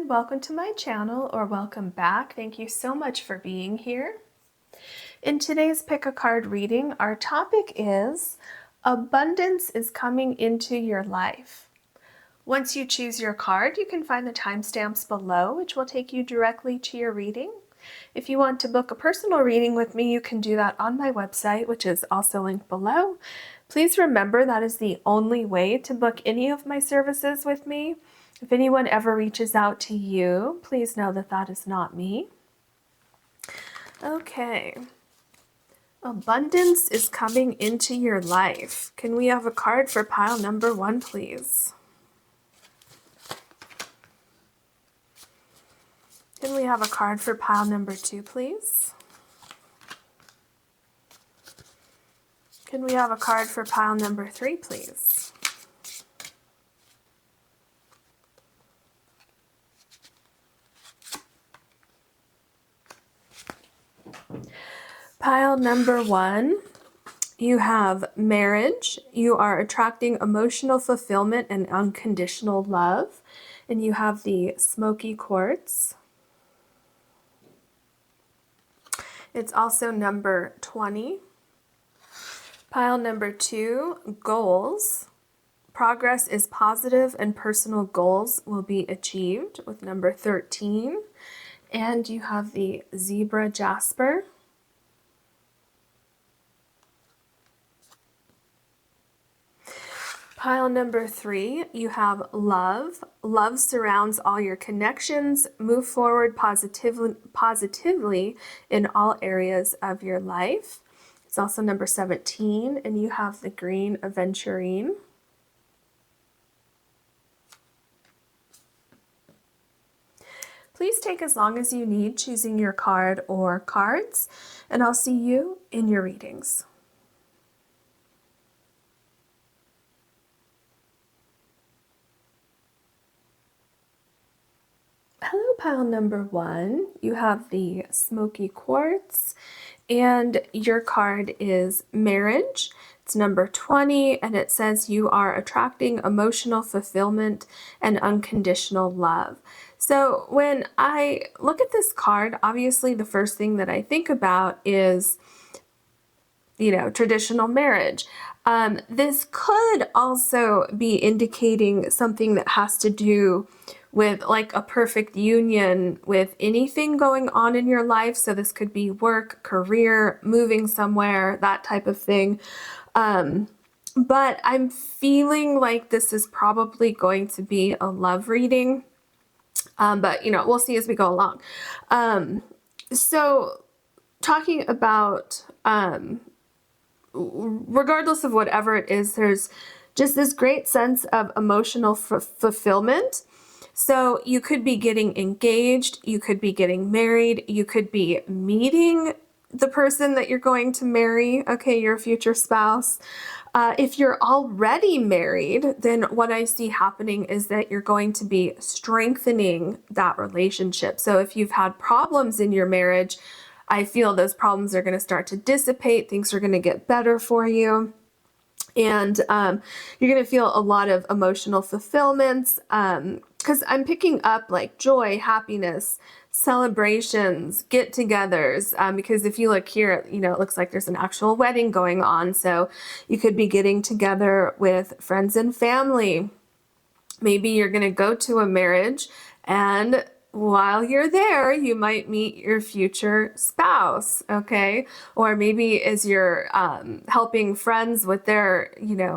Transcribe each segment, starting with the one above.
everyone, welcome to my channel, or welcome back. Thank you so much for being here. In today's pick a card reading, our topic is abundance is coming into your life. Once you choose your card, you can find the timestamps below, which will take you directly to your reading. If you want to book a personal reading with me, you can do that on my website, which is also linked below. Please remember that is the only way to book any of my services with me. If anyone ever reaches out to you, please know that that is not me. Okay. Abundance is coming into your life. Can we have a card for pile number 1, please? Can we have a card for pile number 2, please? Can we have a card for pile number 3, please? Pile number 1, you have marriage. You are attracting emotional fulfillment and unconditional love. And you have the Smoky Quartz. It's also number 20. Pile number 2, goals. Progress is positive and personal goals will be achieved with number 13. And you have the zebra Jasper. Pile number 3, you have love. Love surrounds all your connections. Move forward positively in all areas of your life. It's also number 17, and you have the green Aventurine. Please take as long as you need choosing your card or cards, and I'll see you in your readings. Hello, pile number 1. You have the Smoky Quartz, and your card is marriage. It's number 20, and it says you are attracting emotional fulfillment and unconditional love. So when I look at this card, obviously the first thing that I think about is, traditional marriage. This could also be indicating something that has to do with like a perfect union with anything going on in your life. So this could be work, career, moving somewhere, that type of thing. But I'm feeling like this is probably going to be a love reading. But we'll see as we go along. So talking about, regardless of whatever it is, there's just this great sense of emotional fulfillment. So you could be getting engaged, you could be getting married, you could be meeting the person that you're going to marry, okay, your future spouse. If you're already married, then what I see happening is that you're going to be strengthening that relationship. So if you've had problems in your marriage, I feel those problems are going to start to dissipate. Things are going to get better for you. And you're going to feel a lot of emotional fulfillments, because I'm picking up like joy, happiness, celebrations, get-togethers, because if you look here, it looks like there's an actual wedding going on. So you could be getting together with friends and family. Maybe you're going to go to a marriage, and while you're there, you might meet your future spouse, okay? Or maybe as you're helping friends with their,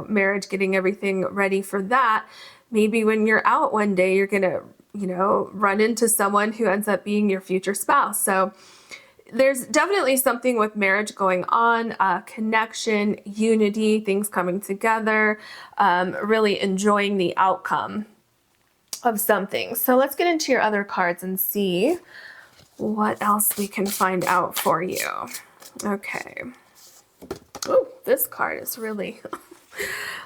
marriage, getting everything ready for that, maybe when you're out one day, you're gonna, run into someone who ends up being your future spouse. So there's definitely something with marriage going on, connection, unity, things coming together, really enjoying the outcome of something. So let's get into your other cards and see what else we can find out for you. Okay. Oh, this card is really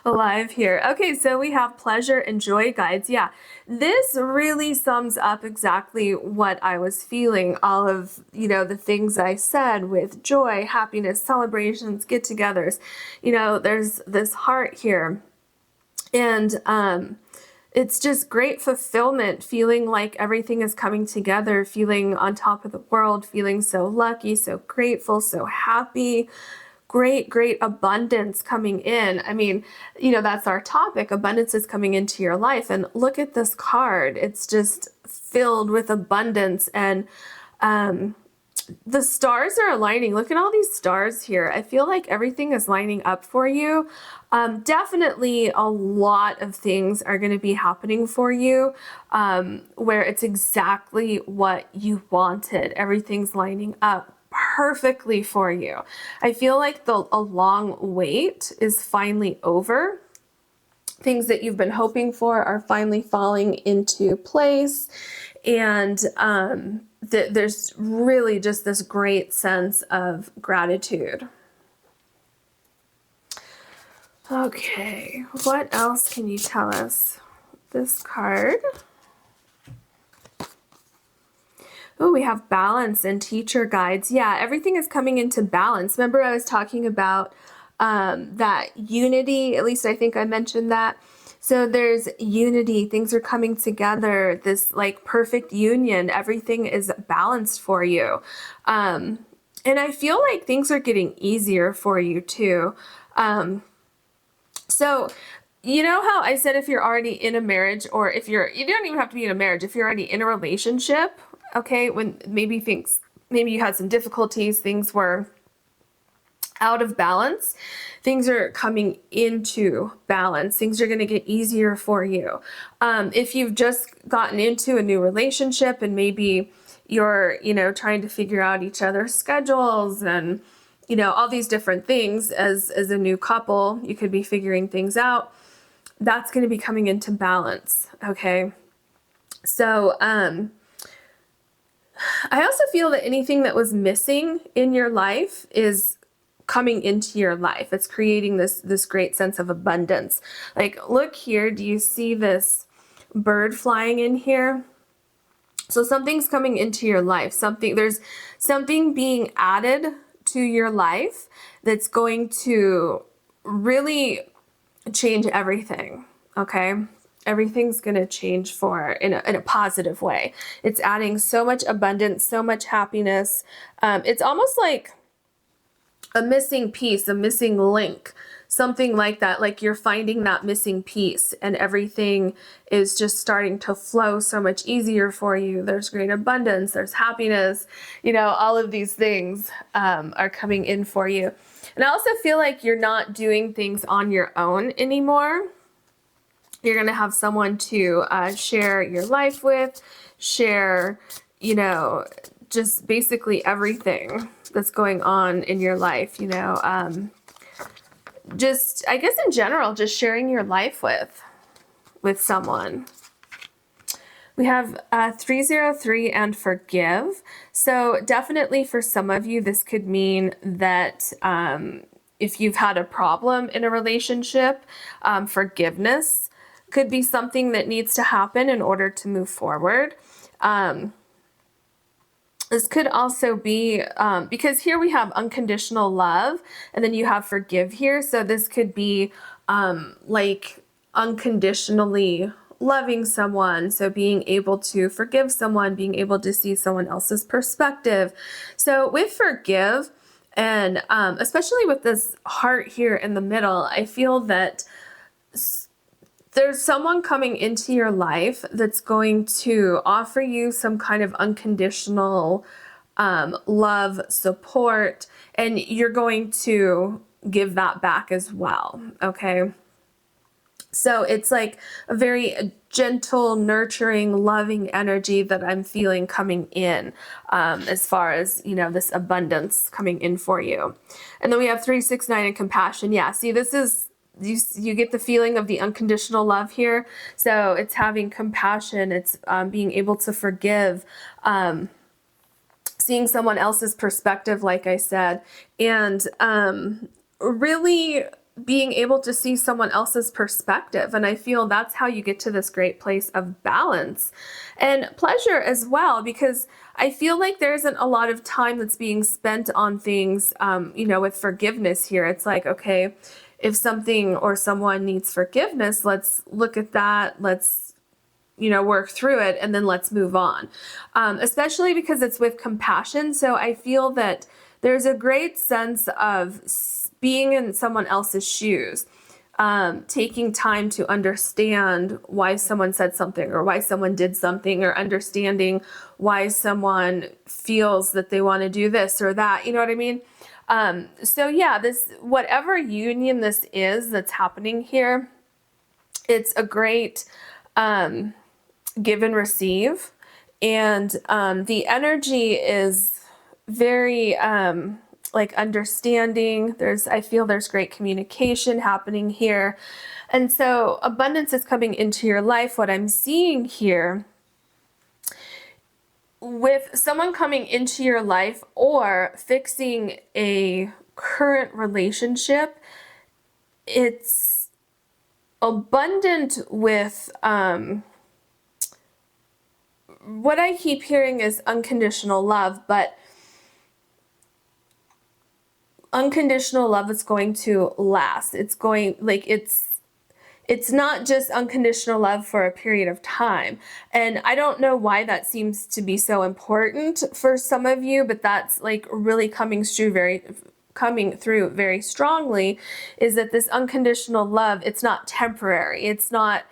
alive here. Okay, so we have pleasure and joy guides. Yeah, this really sums up exactly what I was feeling. All of, the things I said with joy, happiness, celebrations, get-togethers. There's this heart here. And it's just great fulfillment, feeling like everything is coming together, feeling on top of the world, feeling so lucky, so grateful, so happy. Great abundance coming in. I mean, that's our topic. Abundance is coming into your life. And look at this card. It's just filled with abundance. And the stars are aligning. Look at all these stars here. I feel like everything is lining up for you. Definitely a lot of things are going to be happening for you where it's exactly what you wanted. Everything's lining up perfectly for you. I feel like a long wait is finally over. Things that you've been hoping for are finally falling into place. And there's really just this great sense of gratitude. Okay, what else can you tell us? This card. Oh, we have balance and teacher guides. Yeah, everything is coming into balance. Remember I was talking about that unity, at least I think I mentioned that. So there's unity, things are coming together, this like perfect union, everything is balanced for you. And I feel like things are getting easier for you too. So you know how I said if you're already in a marriage, or you don't even have to be in a marriage, if you're already in a relationship, okay, when maybe you had some difficulties, things were out of balance, things are coming into balance. Things are going to get easier for you. If you've just gotten into a new relationship and maybe you're, trying to figure out each other's schedules and, all these different things as a new couple, you could be figuring things out. That's going to be coming into balance. Okay. So, I also feel that anything that was missing in your life is coming into your life. It's creating this great sense of abundance. Like, look here, do you see this bird flying in here? So something's coming into your life. There's something being added to your life that's going to really change everything. Okay? Everything's going to change in a positive way. It's adding so much abundance, so much happiness. It's almost like a missing piece, a missing link, something like that. Like you're finding that missing piece and everything is just starting to flow so much easier for you. There's great abundance, there's happiness, all of these things are coming in for you. And I also feel like you're not doing things on your own anymore. You're going to have someone to share your life with, share, just basically everything that's going on in your life, just, I guess in general, just sharing your life with someone. We have 303 and forgive. So definitely for some of you, this could mean that if you've had a problem in a relationship, forgiveness could be something that needs to happen in order to move forward. This could also be, because here we have unconditional love, and then you have forgive here. So this could be like unconditionally loving someone. So being able to forgive someone, being able to see someone else's perspective. So with forgive, and especially with this heart here in the middle, I feel that there's someone coming into your life that's going to offer you some kind of unconditional love, support, and you're going to give that back as well, okay? So it's like a very gentle, nurturing, loving energy that I'm feeling coming in as far as, this abundance coming in for you. And then we have 369 and compassion. Yeah, see, this is, you get the feeling of the unconditional love here. So it's having compassion. It's being able to forgive, seeing someone else's perspective, like I said, and really being able to see someone else's perspective. And I feel that's how you get to this great place of balance and pleasure as well, because I feel like there isn't a lot of time that's being spent on things, with forgiveness here. It's like, okay, if something or someone needs forgiveness, let's look at that. Let's work through it, and then let's move on. Especially because it's with compassion. So I feel that there's a great sense of being in someone else's shoes, taking time to understand why someone said something or why someone did something, or understanding why someone feels that they want to do this or that. You know what I mean? So yeah, this, whatever union this is that's happening here, it's a great give and receive. And the energy is very like understanding. I feel there's great communication happening here. And so abundance is coming into your life. What I'm seeing here with someone coming into your life or fixing a current relationship, it's abundant with what I keep hearing is unconditional love, but unconditional love is going to last. It's going, like, it's not just unconditional love for a period of time. And I don't know why that seems to be so important for some of you, but that's like really coming through very strongly, is that this unconditional love, it's not temporary. It's not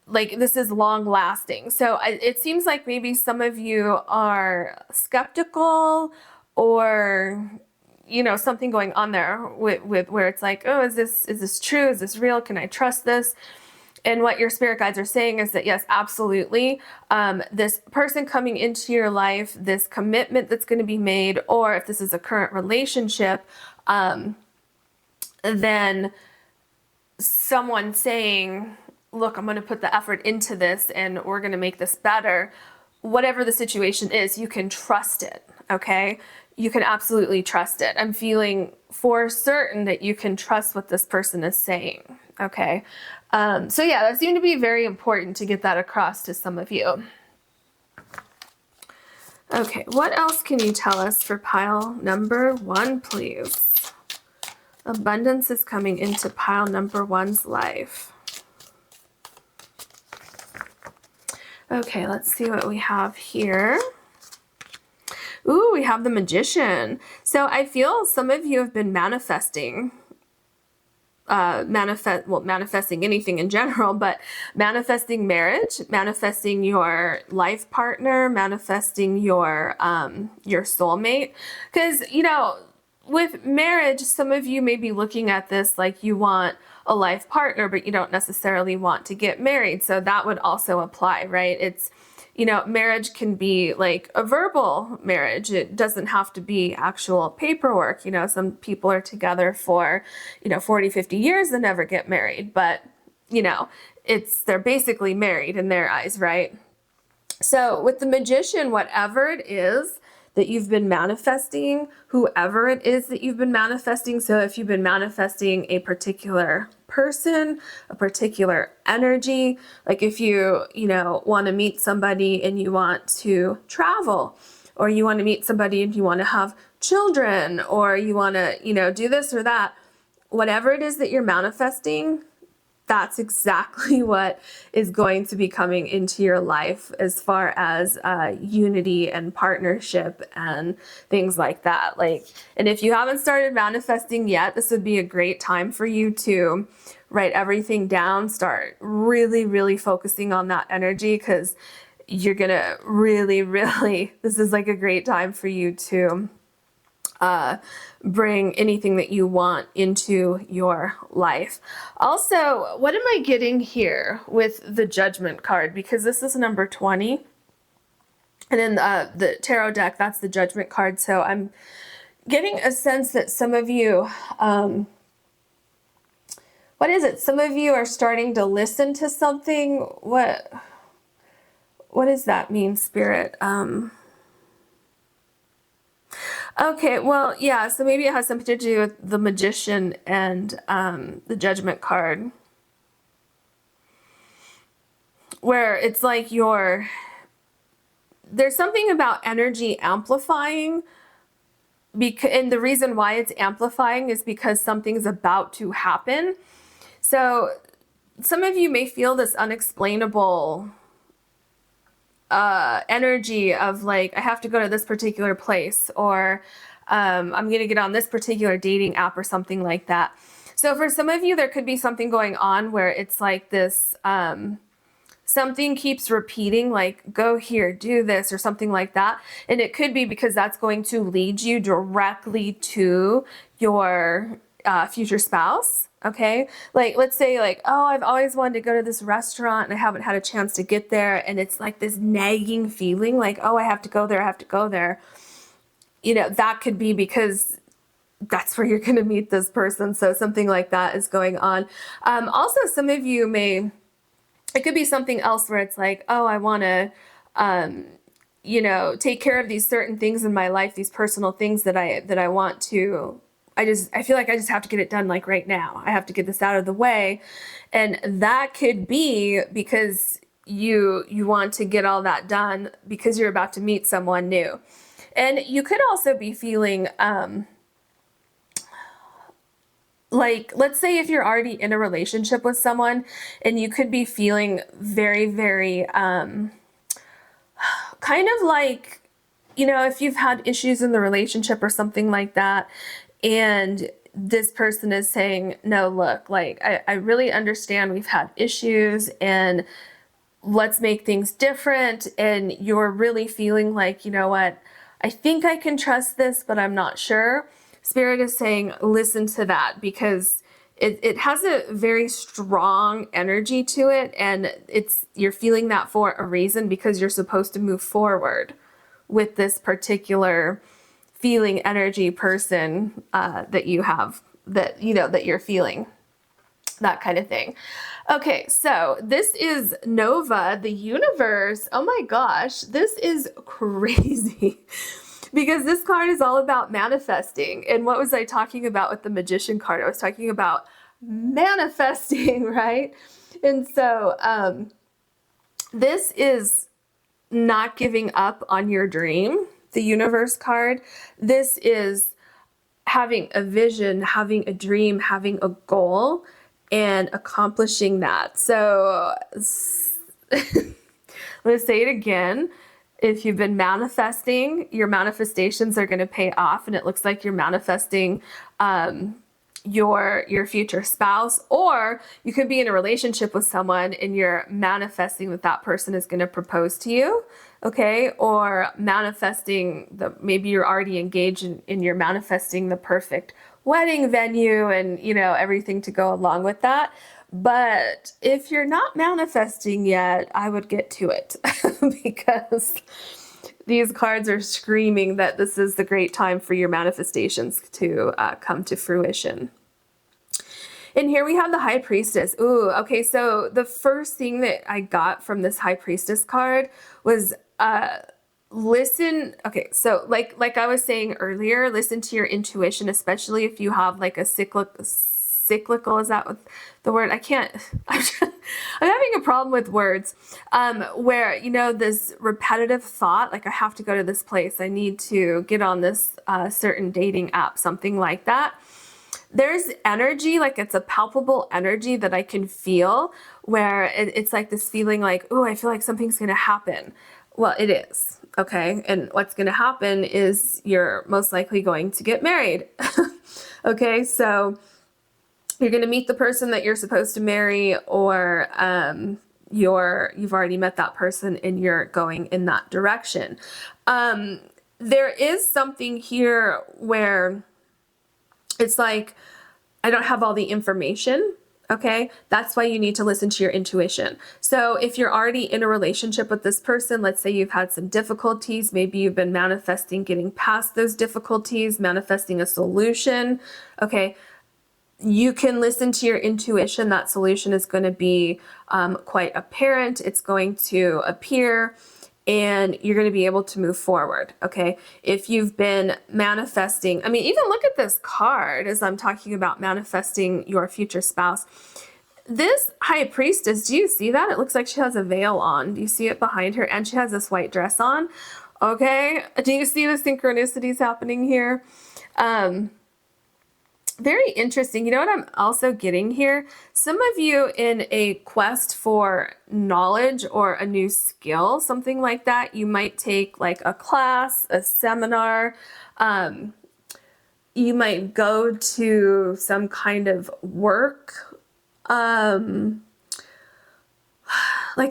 like, this is long lasting. So it seems like maybe some of you are skeptical, or something going on there with where it's like, oh, is this true? Is this real? Can I trust this? And what your spirit guides are saying is that yes, absolutely. This person coming into your life, this commitment that's going to be made, or if this is a current relationship, then someone saying, look, I'm going to put the effort into this and we're going to make this better. Whatever the situation is, you can trust it. Okay. You can absolutely trust it. I'm feeling for certain that you can trust what this person is saying. Okay. So yeah, that seemed to be very important to get that across to some of you. Okay. What else can you tell us for pile number 1, please? Abundance is coming into pile number 1's life. Okay, let's see what we have here. Ooh, we have the Magician. So I feel some of you have been manifesting, manifesting anything in general, but manifesting marriage, manifesting your life partner, manifesting your soulmate. Because, with marriage, some of you may be looking at this like you want a life partner, but you don't necessarily want to get married. So that would also apply, right? It's, marriage can be like a verbal marriage. It doesn't have to be actual paperwork. Some people are together for, 40, 50 years and never get married, but, they're basically married in their eyes, right? So with the Magician, whatever it is that you've been manifesting, whoever it is that you've been manifesting. So if you've been manifesting a particular person, a particular energy, like if you, want to meet somebody and you want to travel, or you want to meet somebody and you want to have children, or you want to, do this or that, whatever it is that you're manifesting, that's exactly what is going to be coming into your life as far as unity and partnership and things like that. And if you haven't started manifesting yet, this would be a great time for you to write everything down, start really, really focusing on that energy, because you're going to really, really, this is like a great time for you to bring anything that you want into your life. Also, what am I getting here with the Judgment card? Because this is number 20. And in the tarot deck, that's the Judgment card. So I'm getting a sense that some of you, what is it? Some of you are starting to listen to something. What does that mean, Spirit? Okay, well, yeah, so maybe it has something to do with the Magician and the Judgment card, where it's like there's something about energy amplifying, and the reason why it's amplifying is because something's about to happen. So some of you may feel this unexplainable energy of like, I have to go to this particular place, or I'm going to get on this particular dating app or something like that. So for some of you, there could be something going on where it's like this, something keeps repeating, like, go here, do this, or something like that. And it could be because that's going to lead you directly to your future spouse. Okay. Like, let's say like, oh, I've always wanted to go to this restaurant and I haven't had a chance to get there. And it's like this nagging feeling like, oh, I have to go there. I have to go there. You know, that could be because that's where you're going to meet this person. So something like that is going on. Also, some of you may, it could be something else where it's like, oh, I want to, you know, take care of these certain things in my life, these personal things that I want to, I feel like I just have to get it done like right now. I have to get this out of the way. And that could be because you want to get all that done because you're about to meet someone new. And you could also be feeling, like, let's say if you're already in a relationship with someone and you could be feeling very, very, kind of like, you know, if you've had issues in the relationship or something like that, and this person is saying, no, look, like, I really understand we've had issues and let's make things different. And you're really feeling like, you know what, I think I can trust this, but I'm not sure. Spirit is saying, listen to that, because it has a very strong energy to it. And you're feeling that for a reason, because you're supposed to move forward with this particular feeling energy person that you have, that, you know, that you're feeling, that kind of thing. Okay, so this is Nova, the universe. Oh my gosh, this is crazy. Because this card is all about manifesting. And what was I talking about with the Magician card? I was talking about manifesting, right? And so this is not giving up on your dream, the universe card. This is having a vision, having a dream, having a goal, and accomplishing that. So I'm going to say it again. If you've been manifesting, your manifestations are going to pay off, and it looks like you're manifesting your future spouse, or you could be in a relationship with someone and you're manifesting that that person is going to propose to you, okay? Or manifesting maybe you're already engaged and you're manifesting the perfect wedding venue and, you know, everything to go along with that. But if you're not manifesting yet, I would get to it because these cards are screaming that this is the great time for your manifestations to come to fruition. And here we have the High Priestess. Ooh, okay, so the first thing that I got from this High Priestess card was listen. Okay, so like I was saying earlier, listen to your intuition, especially if you have like a cyclical, is that what the word? I'm having a problem with words, where, you know, this repetitive thought, like I have to go to this place, I need to get on this certain dating app, something like that. There's energy, like it's a palpable energy that I can feel, where it's like this feeling like, oh, I feel like something's going to happen. Well, it is. Okay. And what's going to happen is you're most likely going to get married. Okay. So you're going to meet the person that you're supposed to marry, or you've already met that person and you're going in that direction. There is something here where it's like, I don't have all the information. Okay. That's why you need to listen to your intuition. So if you're already in a relationship with this person, let's say you've had some difficulties, maybe you've been manifesting getting past those difficulties, manifesting a solution. Okay. You can listen to your intuition. That solution is going to be quite apparent. It's going to appear, and you're going to be able to move forward. Okay. If you've been manifesting, I mean, even look at this card as I'm talking about manifesting your future spouse. This High Priestess, do you see that? It looks like she has a veil on. Do you see it behind her? And she has this white dress on. Okay. Do you see the synchronicities happening here? Very interesting. You know what I'm also getting here? Some of you in a quest for knowledge or a new skill, something like that, you might take like a class, a seminar. You might go to some kind of work, like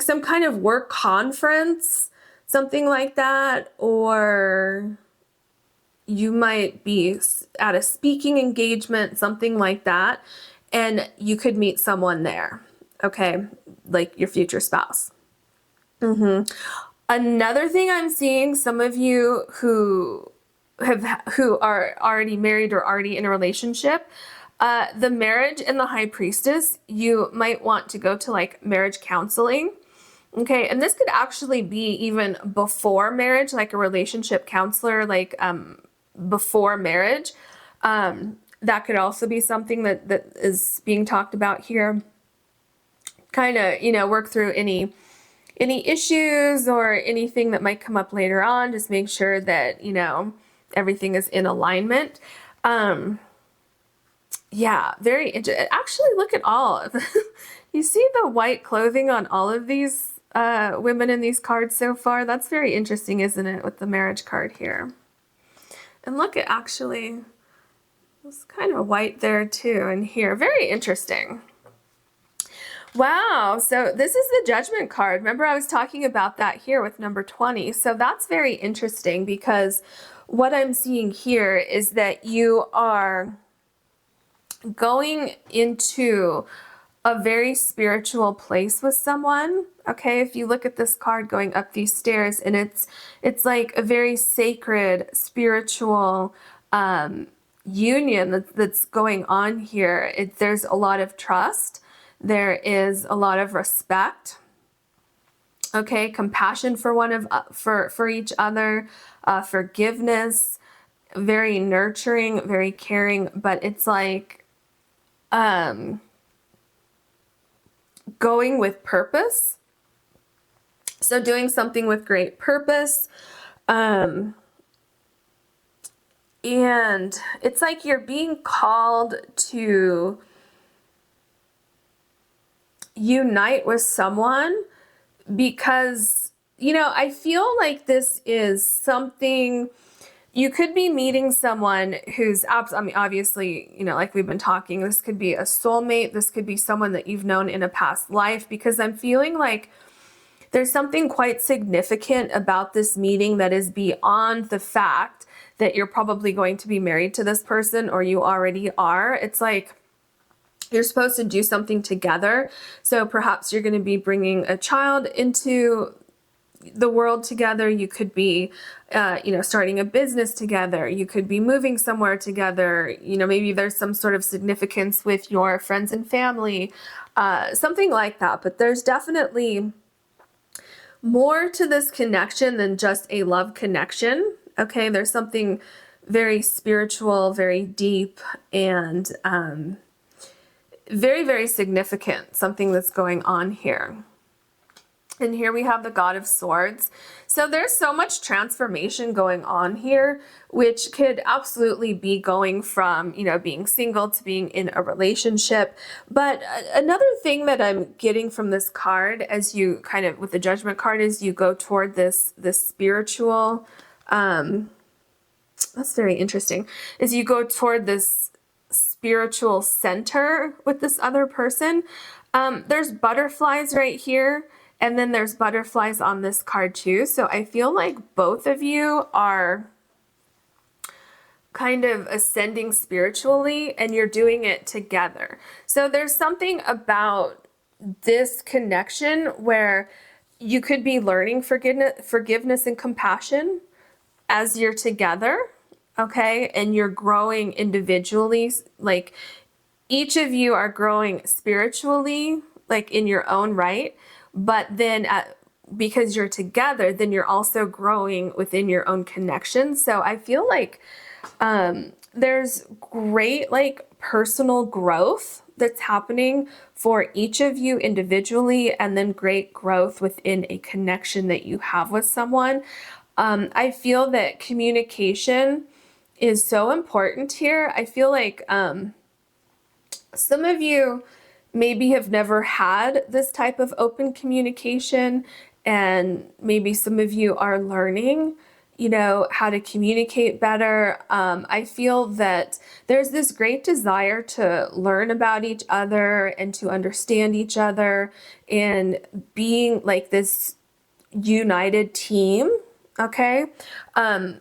some kind of work conference, something like that, or you might be at a speaking engagement, something like that, and you could meet someone there, okay? Like your future spouse. Another thing I'm seeing, some of you who are already married or already in a relationship, the marriage and the high priestess, you might want to go to like marriage counseling. Okay, and this could actually be even before marriage, like a relationship counselor, like before marriage. That could also be something that is being talked about here. Kind of, work through any issues or anything that might come up later on. Just make sure that, everything is in alignment. Yeah, very interesting. Actually, look at all of you see the white clothing on all of these women in these cards so far. That's very interesting, isn't it, with the marriage card here? And look at actually, it's kind of white there too, and here. Very interesting. Wow, so this is the Judgment card. Remember I was talking about that here with number 20. So that's very interesting because what I'm seeing here is that you are going into a very spiritual place with someone. Okay, if you look at this card going up these stairs, and it's like a very sacred spiritual union that's going on here. There's a lot of trust. There is a lot of respect. Okay, compassion for each other, forgiveness, very nurturing, very caring, but it's like going with purpose. So doing something with great purpose. And it's like you're being called to unite with someone because, I feel like this is something. You could be meeting someone who's, obviously, like we've been talking, this could be a soulmate. This could be someone that you've known in a past life, because I'm feeling like there's something quite significant about this meeting that is beyond the fact that you're probably going to be married to this person or you already are. It's like you're supposed to do something together. So perhaps you're going to be bringing a child into the world together. You could be, starting a business together. You could be moving somewhere together. Maybe there's some sort of significance with your friends and family, something like that. But there's definitely more to this connection than just a love connection. Okay, there's something very spiritual, very deep, and very, very significant, something that's going on here. And here we have the God of Swords. So there's so much transformation going on here, which could absolutely be going from, being single to being in a relationship. But another thing that I'm getting from this card, as you kind of, with the Judgment card, is you go toward this spiritual, that's very interesting, is you go toward this spiritual center with this other person. There's butterflies right here. And then there's butterflies on this card too. So I feel like both of you are kind of ascending spiritually and you're doing it together. So there's something about this connection where you could be learning forgiveness and compassion as you're together, okay? And you're growing individually. Like each of you are growing spiritually, like in your own right. But then because you're together, then you're also growing within your own connection. So I feel like there's great personal growth that's happening for each of you individually, and then great growth within a connection that you have with someone. I feel that communication is so important here. I feel like Some of you maybe have never had this type of open communication, and maybe some of you are learning, how to communicate better. I feel that there's this great desire to learn about each other and to understand each other and being like this united team. Okay.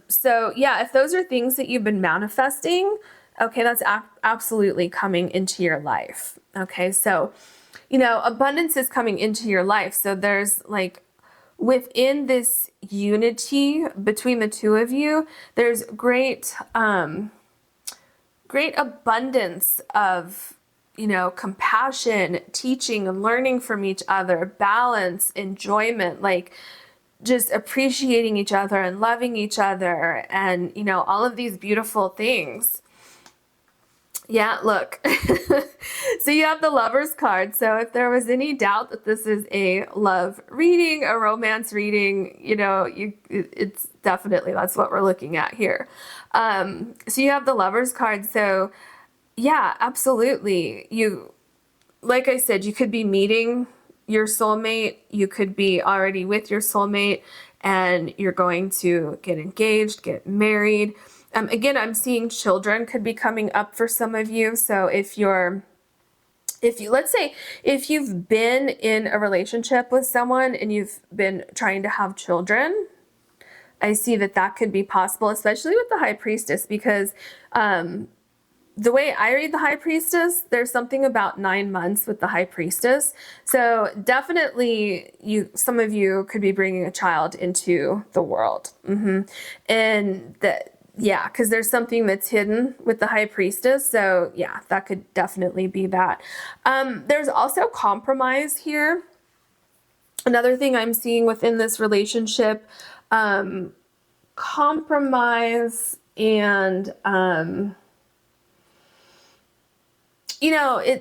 So yeah, if those are things that you've been manifesting, okay, that's absolutely coming into your life. Okay. So, abundance is coming into your life. So there's like within this unity between the two of you, there's great abundance of, compassion, teaching and learning from each other, balance, enjoyment, like just appreciating each other and loving each other and, all of these beautiful things. Yeah, look. So you have the Lovers card. So if there was any doubt that this is a love reading, a romance reading, it's definitely, that's what we're looking at here. So you have the Lovers card. So yeah, absolutely. Like I said, you could be meeting your soulmate. You could be already with your soulmate and you're going to get engaged, get married. Again, I'm seeing children could be coming up for some of you. So let's say if you've been in a relationship with someone and you've been trying to have children, I see that could be possible, especially with the High Priestess, because the way I read the High Priestess, there's something about 9 months with the High Priestess. So definitely some of you could be bringing a child into the world. And yeah, because there's something that's hidden with the High Priestess. So yeah, that could definitely be that. There's also compromise here. Another thing I'm seeing within this relationship, compromise and,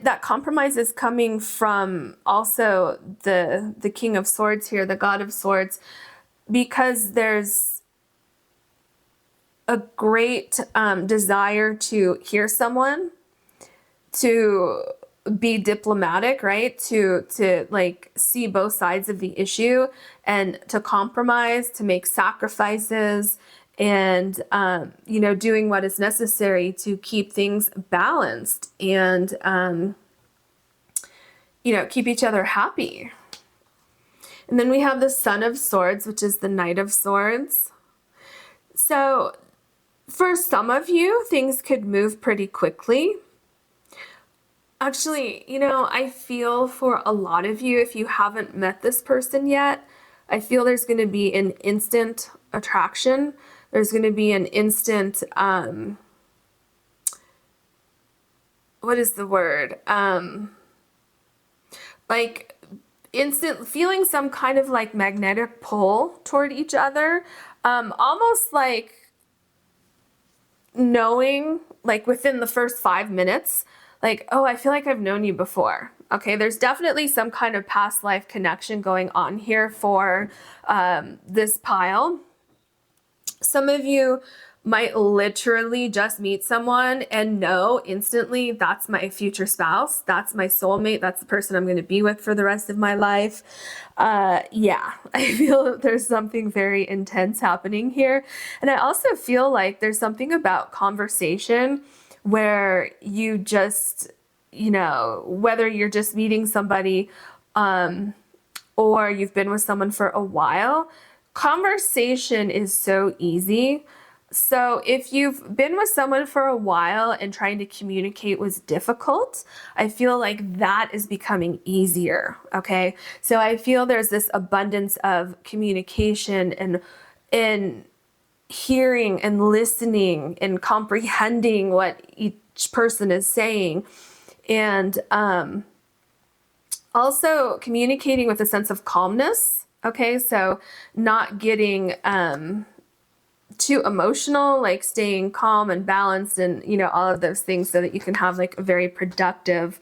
that compromise is coming from also the King of Swords here, the God of Swords, because there's a great desire to hear someone, to be diplomatic, right? To like see both sides of the issue and to compromise, to make sacrifices and, doing what is necessary to keep things balanced and, keep each other happy. And then we have the Son of Swords, which is the Knight of Swords. So for some of you, things could move pretty quickly. Actually, I feel for a lot of you, if you haven't met this person yet, I feel there's going to be an instant attraction. There's going to be an instant, what is the word? Like instant feeling some kind of like magnetic pull toward each other. Almost like knowing, like within the first 5 minutes, like, oh, I feel like I've known you before. Okay, there's definitely some kind of past life connection going on here for this pile. Some of you might literally just meet someone and know instantly that's my future spouse, that's my soulmate, that's the person I'm going to be with for the rest of my life. Yeah, I feel there's something very intense happening here. And I also feel like there's something about conversation where you just, whether you're just meeting somebody or you've been with someone for a while, conversation is so easy. So if you've been with someone for a while and trying to communicate was difficult, I feel like that is becoming easier, okay? So I feel there's this abundance of communication and hearing and listening and comprehending what each person is saying. And also communicating with a sense of calmness, okay? So not getting too emotional, like staying calm and balanced and, all of those things so that you can have like a very productive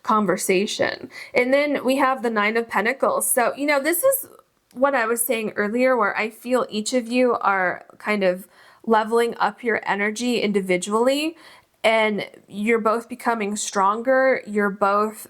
conversation. And then we have the Nine of Pentacles. So, this is what I was saying earlier, where I feel each of you are kind of leveling up your energy individually. and you're both becoming stronger. You're both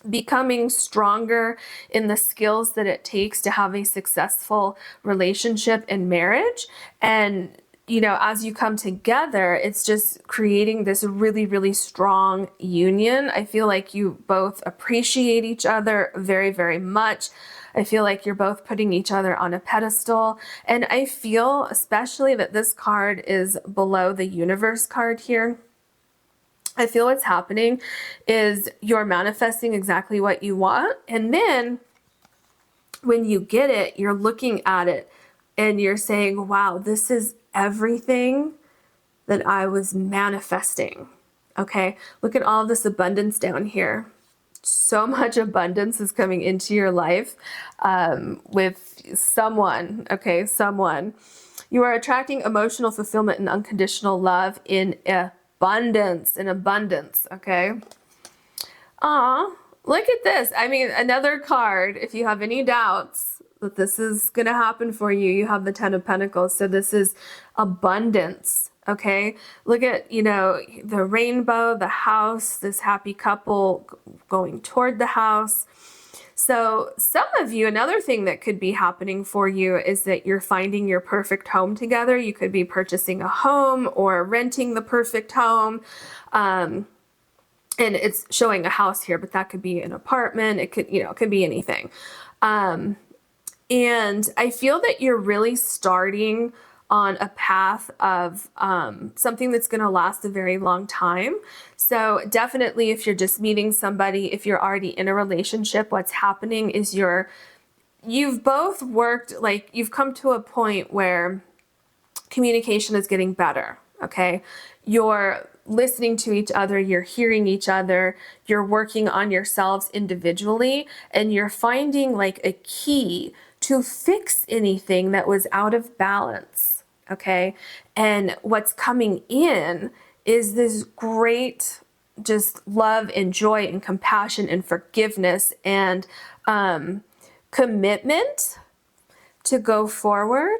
becoming stronger in the skills that it takes to have a successful relationship and marriage. And, you know, as you come together, it's just creating this really, really strong union. I feel like you both appreciate each other very, very much. I feel like you're both putting each other on a pedestal. And I feel especially that this card is below the universe card here. I feel what's happening is you're manifesting exactly what you want. And then when you get it, you're looking at it and you're saying, wow, this is everything that I was manifesting. Okay, look at all this abundance down here. So much abundance is coming into your life with someone. Okay, someone. You are attracting emotional fulfillment and unconditional love in abundance, okay? Look at this. I mean, another card, if you have any doubts that this is going to happen for you, you have the 10 of Pentacles. So this is abundance, okay? Look at, you know, the rainbow, the house, this happy couple going toward the house. So some of you, another thing that could be happening for you is that you're finding your perfect home together. You could be purchasing a home or renting the perfect home. And it's showing a house here, but that could be an apartment. It could, you know, it could be anything. And I feel that you're really starting on a path of something that's going to last a very long time. So definitely if you're just meeting somebody, if you're already in a relationship, what's happening is you've both worked, like you've come to a point where communication is getting better, okay? You're listening to each other, you're hearing each other, you're working on yourselves individually, and you're finding like a key to fix anything that was out of balance, okay? And what's coming in is this great just love and joy and compassion and forgiveness and commitment to go forward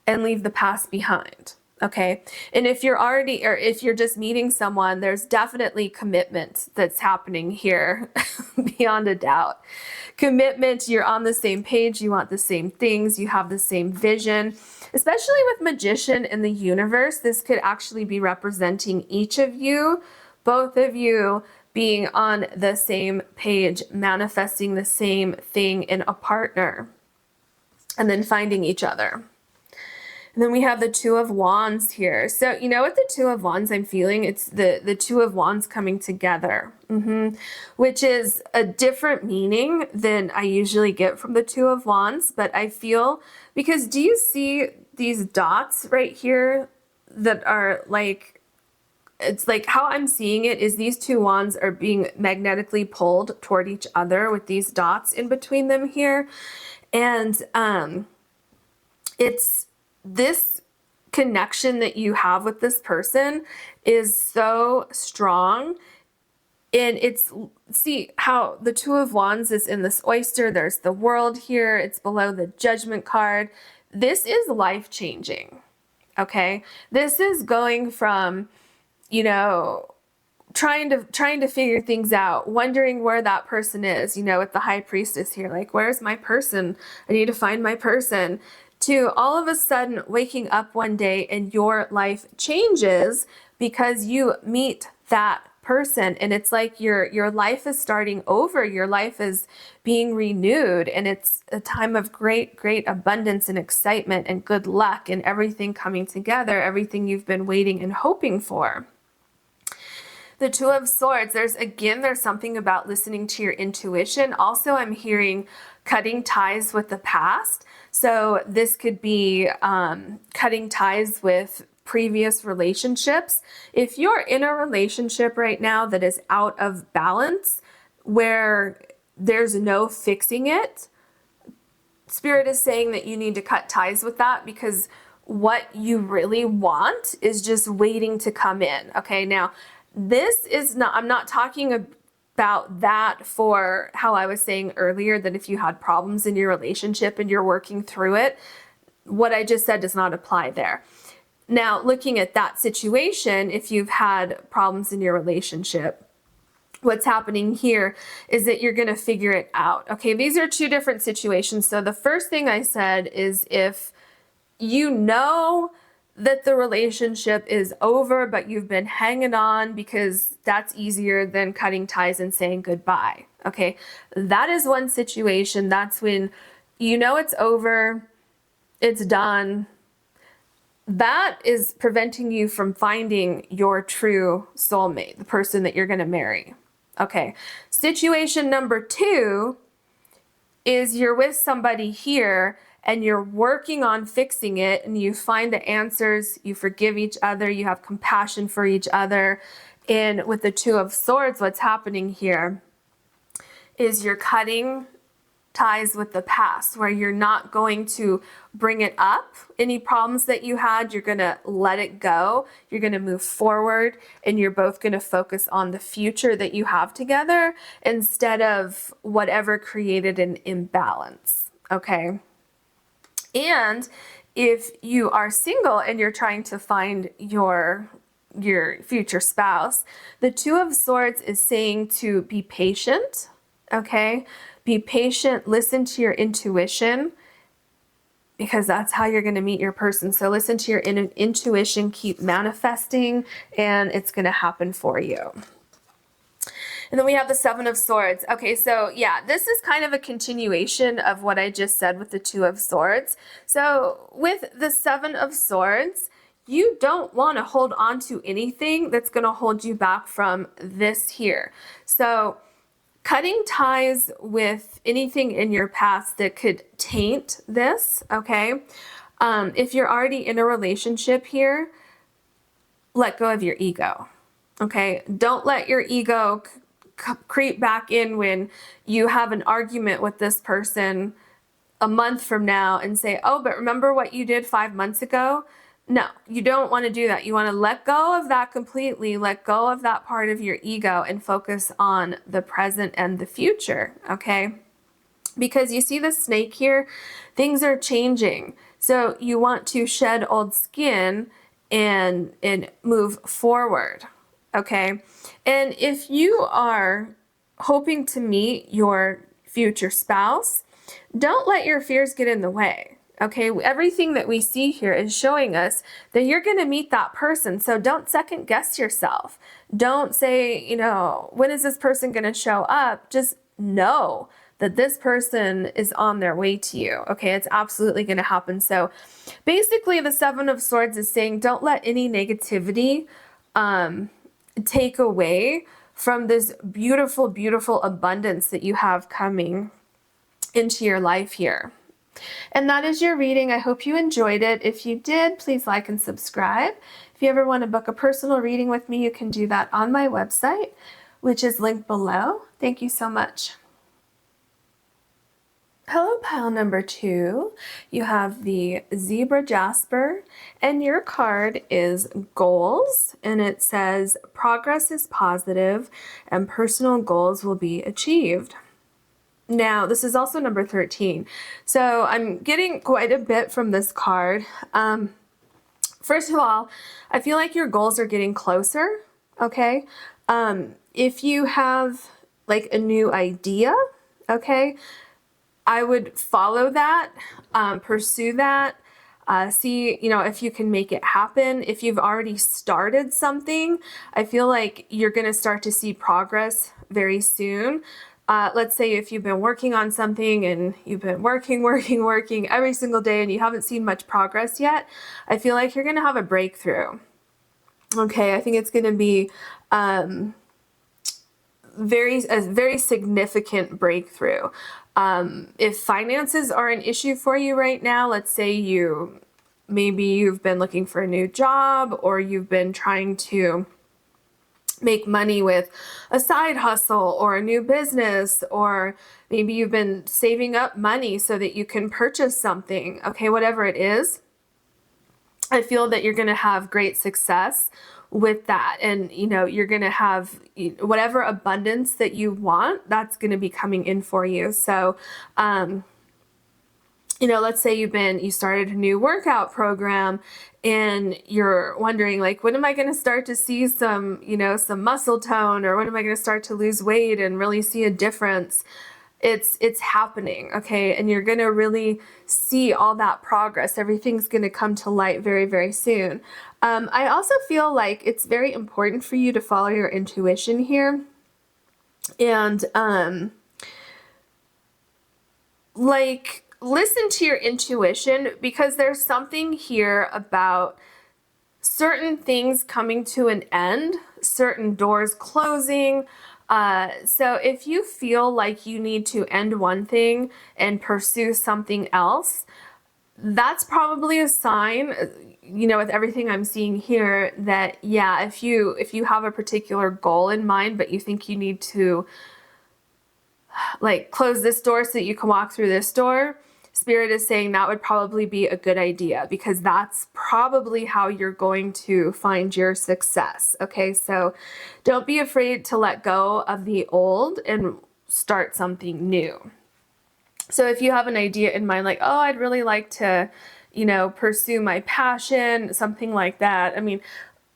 and leave the past behind. Okay. And if you're already, or if you're just meeting someone, there's definitely commitment that's happening here beyond a doubt. Commitment, you're on the same page, you want the same things, you have the same vision. Especially with Magician in the universe, this could actually be representing each of you, both of you being on the same page, manifesting the same thing in a partner, and then finding each other. And then we have the Two of Wands here. So, you know, with the Two of Wands, I'm feeling it's the Two of Wands coming together, which is a different meaning than I usually get from the Two of Wands. But I feel, because do you see these dots right here that are like, it's like how I'm seeing it is these two wands are being magnetically pulled toward each other with these dots in between them here. And it's this connection that you have with this person is so strong. And it's, see how the Two of Wands is in this oyster. There's the World here. It's below the Judgment card. This is life-changing, okay? This is going from, you know, trying to figure things out, wondering where that person is, you know, with the High Priestess here, like, where's my person? I need to find my person. To all of a sudden waking up one day and your life changes because you meet that person, and it's like your life is starting over, your life is being renewed, and it's a time of great abundance and excitement and good luck and everything coming together, everything you've been waiting and hoping for. The Two of Swords, there's something about listening to your intuition. Also, I'm hearing cutting ties with the past. So this could be cutting ties with previous relationships. If you're in a relationship right now that is out of balance, where there's no fixing it, Spirit is saying that you need to cut ties with that, because what you really want is just waiting to come in. Okay, now this is not, I'm not talking about that for how I was saying earlier, that if you had problems in your relationship and you're working through it, what I just said does not apply there. Now, looking at that situation, if you've had problems in your relationship, what's happening here is that you're going to figure it out. Okay, these are two different situations. So the first thing I said is if you know that the relationship is over, but you've been hanging on because that's easier than cutting ties and saying goodbye. Okay, that is one situation. That's when you know it's over, it's done. That is preventing you from finding your true soulmate, the person that you're going to marry. Okay, situation number two is you're with somebody here and you're working on fixing it, and you find the answers, you forgive each other, you have compassion for each other. And with the Two of Swords, what's happening here is you're cutting ties with the past, where you're not going to bring it up. Any problems that you had, you're going to let it go. You're going to move forward, and you're both going to focus on the future that you have together instead of whatever created an imbalance. Okay. And if you are single and you're trying to find your future spouse, the Two of Swords is saying to be patient. Okay. Be patient, listen to your intuition, because that's how you're going to meet your person. So listen to your intuition, keep manifesting, and it's going to happen for you. And then we have the Seven of Swords. Okay, so yeah, this is kind of a continuation of what I just said with the Two of Swords. So with the Seven of Swords, you don't want to hold on to anything that's going to hold you back from this here. So cutting ties with anything in your past that could taint this, okay? If you're already in a relationship here, let go of your ego, okay? Don't let your ego creep back in when you have an argument with this person a month from now and say, oh, but remember what you did 5 months ago? No, you don't want to do that. You want to let go of that completely, let go of that part of your ego, and focus on the present and the future, okay? Because you see the snake here, things are changing. So you want to shed old skin and move forward, okay? And if you are hoping to meet your future spouse, don't let your fears get in the way. Okay, everything that we see here is showing us that you're going to meet that person. So don't second guess yourself. Don't say, you know, when is this person going to show up? Just know that this person is on their way to you. Okay, it's absolutely going to happen. So basically the Seven of Swords is saying don't let any negativity take away from this beautiful, beautiful abundance that you have coming into your life here. And that is your reading. I hope you enjoyed it. If you did, please like and subscribe. If you ever want to book a personal reading with me, you can do that on my website, which is linked below. Thank you so much. Hello, pile number 2. You have the Zebra Jasper, and your card is Goals, and it says progress is positive and personal goals will be achieved. Now, this is also number 13. So I'm getting quite a bit from this card. First of all, I feel like your goals are getting closer, okay? If you have like a new idea, okay, I would follow that, pursue that, see, you know, if you can make it happen. If you've already started something, I feel like you're going to start to see progress very soon. Let's say if you've been working on something and you've been working every single day and you haven't seen much progress yet, I feel like you're going to have a breakthrough. Okay, I think it's going to be a very significant breakthrough. If finances are an issue for you right now, let's say maybe you've been looking for a new job, or you've been trying to make money with a side hustle or a new business, or maybe you've been saving up money so that you can purchase something. Okay, whatever it is, I feel that you're going to have great success with that. And, you know, you're going to have whatever abundance that you want, that's going to be coming in for you. So, let's say you started a new workout program and you're wondering like, when am I going to start to see some, some muscle tone, or when am I going to start to lose weight and really see a difference? It's happening, okay? And you're going to really see all that progress. Everything's going to come to light very, very soon. I also feel like it's very important for you to follow your intuition here. And, like, listen to your intuition, because there's something here about certain things coming to an end, certain doors closing. So if you feel like you need to end one thing and pursue something else, that's probably a sign, with everything I'm seeing here, that yeah, if you have a particular goal in mind, but you think you need to like close this door so that you can walk through this door, Spirit is saying that would probably be a good idea, because that's probably how you're going to find your success. Okay, so don't be afraid to let go of the old and start something new. So if you have an idea in mind, like, oh, I'd really like to, pursue my passion, something like that. I mean,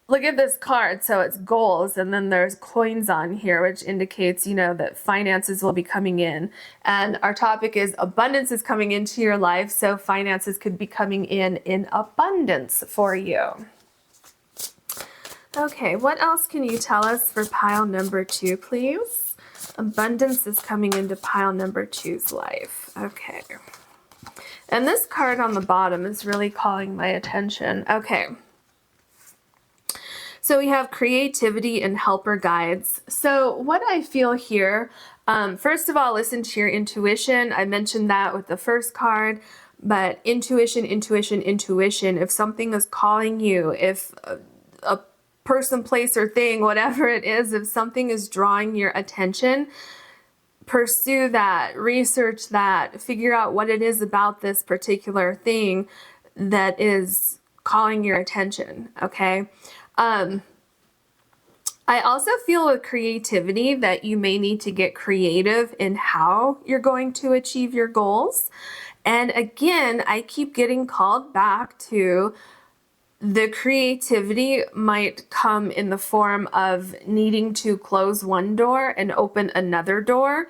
look at this card. So it's goals, and then there's coins on here, which indicates, that finances will be coming in. And our topic is abundance is coming into your life. So finances could be coming in abundance for you. Okay, what else can you tell us for pile number 2, please? Abundance is coming into pile number 2's life. Okay. And this card on the bottom is really calling my attention. Okay. So we have creativity and helper guides. So what I feel here, first of all, listen to your intuition. I mentioned that with the first card, but intuition, intuition, intuition. If something is calling you, if a person, place, or thing, whatever it is, if something is drawing your attention, pursue that, research that, figure out what it is about this particular thing that is calling your attention, okay? I also feel with creativity that you may need to get creative in how you're going to achieve your goals. And again, I keep getting called back to the creativity might come in the form of needing to close one door and open another door.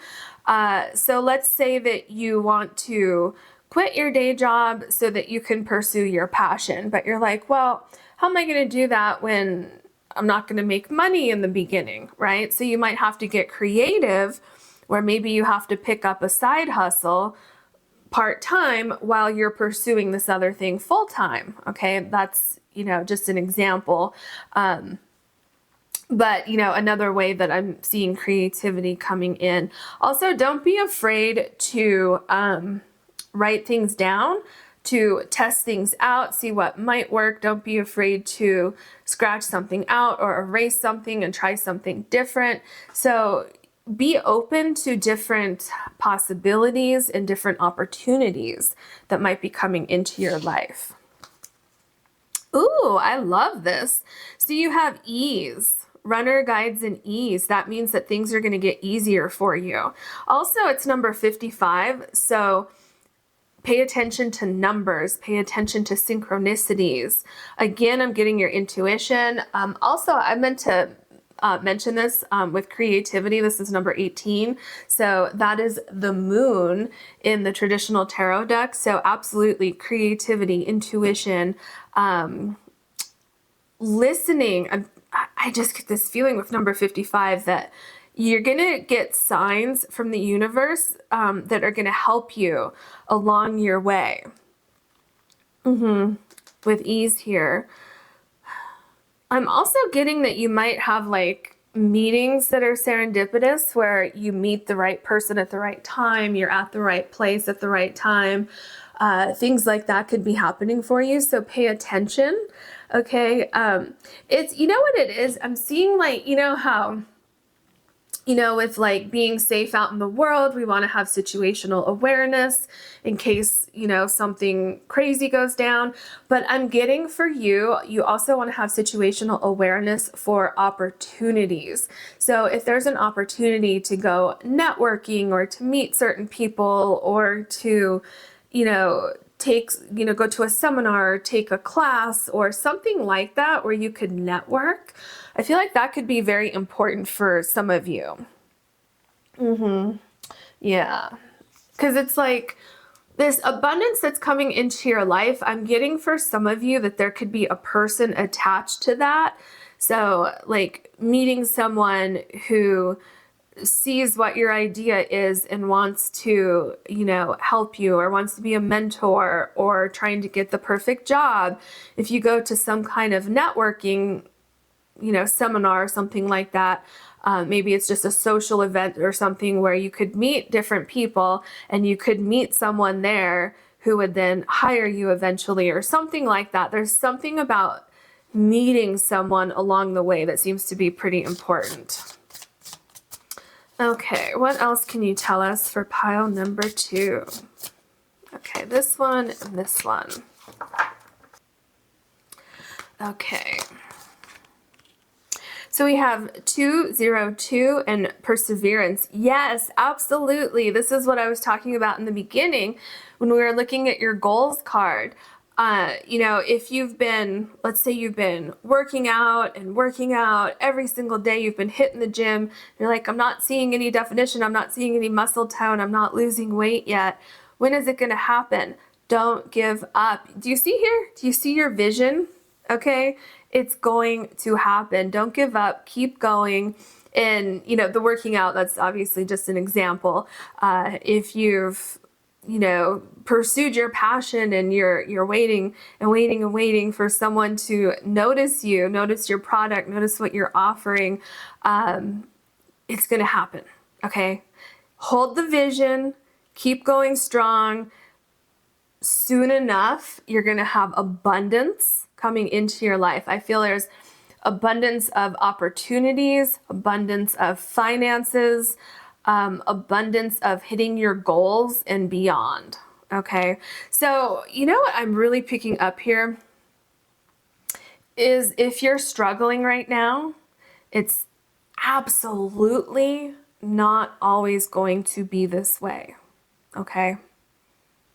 So let's say that you want to quit your day job so that you can pursue your passion, but you're like, well, how am I going to do that when I'm not going to make money in the beginning, right? So you might have to get creative, where maybe you have to pick up a side hustle part-time while you're pursuing this other thing full-time. Okay, that's, just an example. But, another way that I'm seeing creativity coming in. Also, don't be afraid to write things down, to test things out, see what might work. Don't be afraid to scratch something out or erase something and try something different. So be open to different possibilities and different opportunities that might be coming into your life. Ooh, I love this. So you have ease. Runner guides and ease. That means that things are going to get easier for you. Also, it's number 55. So pay attention to numbers, pay attention to synchronicities. Again, I'm getting your intuition. Also, I meant to mention this with creativity. This is number 18. So that is the moon in the traditional tarot deck. So absolutely creativity, intuition, listening. I just get this feeling with number 55 that you're going to get signs from the universe that are going to help you along your way. With ease here. I'm also getting that you might have like meetings that are serendipitous, where you meet the right person at the right time, you're at the right place at the right time. Things like that could be happening for you. So pay attention. Okay. It's, what it is? I'm seeing like, how, with like being safe out in the world, we want to have situational awareness in case, something crazy goes down. But I'm getting for you, you also want to have situational awareness for opportunities. So if there's an opportunity to go networking or to meet certain people or to, go to a seminar, or take a class or something like that where you could network. I feel like that could be very important for some of you. Yeah. Because it's like this abundance that's coming into your life. I'm getting for some of you that there could be a person attached to that. So like meeting someone who sees what your idea is and wants to, help you, or wants to be a mentor, or trying to get the perfect job. If you go to some kind of networking, seminar or something like that, maybe it's just a social event or something where you could meet different people and you could meet someone there who would then hire you eventually or something like that. There's something about meeting someone along the way that seems to be pretty important. Okay, what else can you tell us for pile number 2? Okay, this one and this one. Okay. So we have 202 and perseverance. Yes, absolutely. This is what I was talking about in the beginning when we were looking at your goals card. If you've been, let's say you've been working out every single day, you've been hitting the gym, you're like, I'm not seeing any definition, I'm not seeing any muscle tone, I'm not losing weight yet. When is it going to happen? Don't give up. Do you see here? Do you see your vision? Okay, it's going to happen. Don't give up. Keep going. And, the working out, that's obviously just an example. If you've pursued your passion and you're waiting and waiting and waiting for someone to notice you, notice your product, notice what you're offering, it's going to happen. Okay. Hold the vision, keep going strong. Soon enough, you're going to have abundance coming into your life. I feel there's abundance of opportunities, abundance of finances, abundance of hitting your goals and beyond. Okay. So, what I'm really picking up here is if you're struggling right now, it's absolutely not always going to be this way. Okay.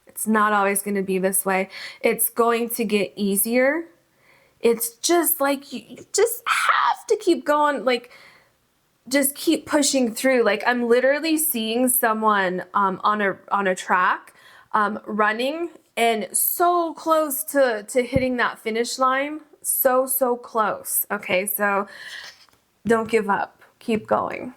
It's not always going to be this way. It's going to get easier. It's just like you just have to keep going. Like, just keep pushing through. Like, I'm literally seeing someone on a track running and so close to hitting that finish line. So close. Okay, so don't give up. Keep going.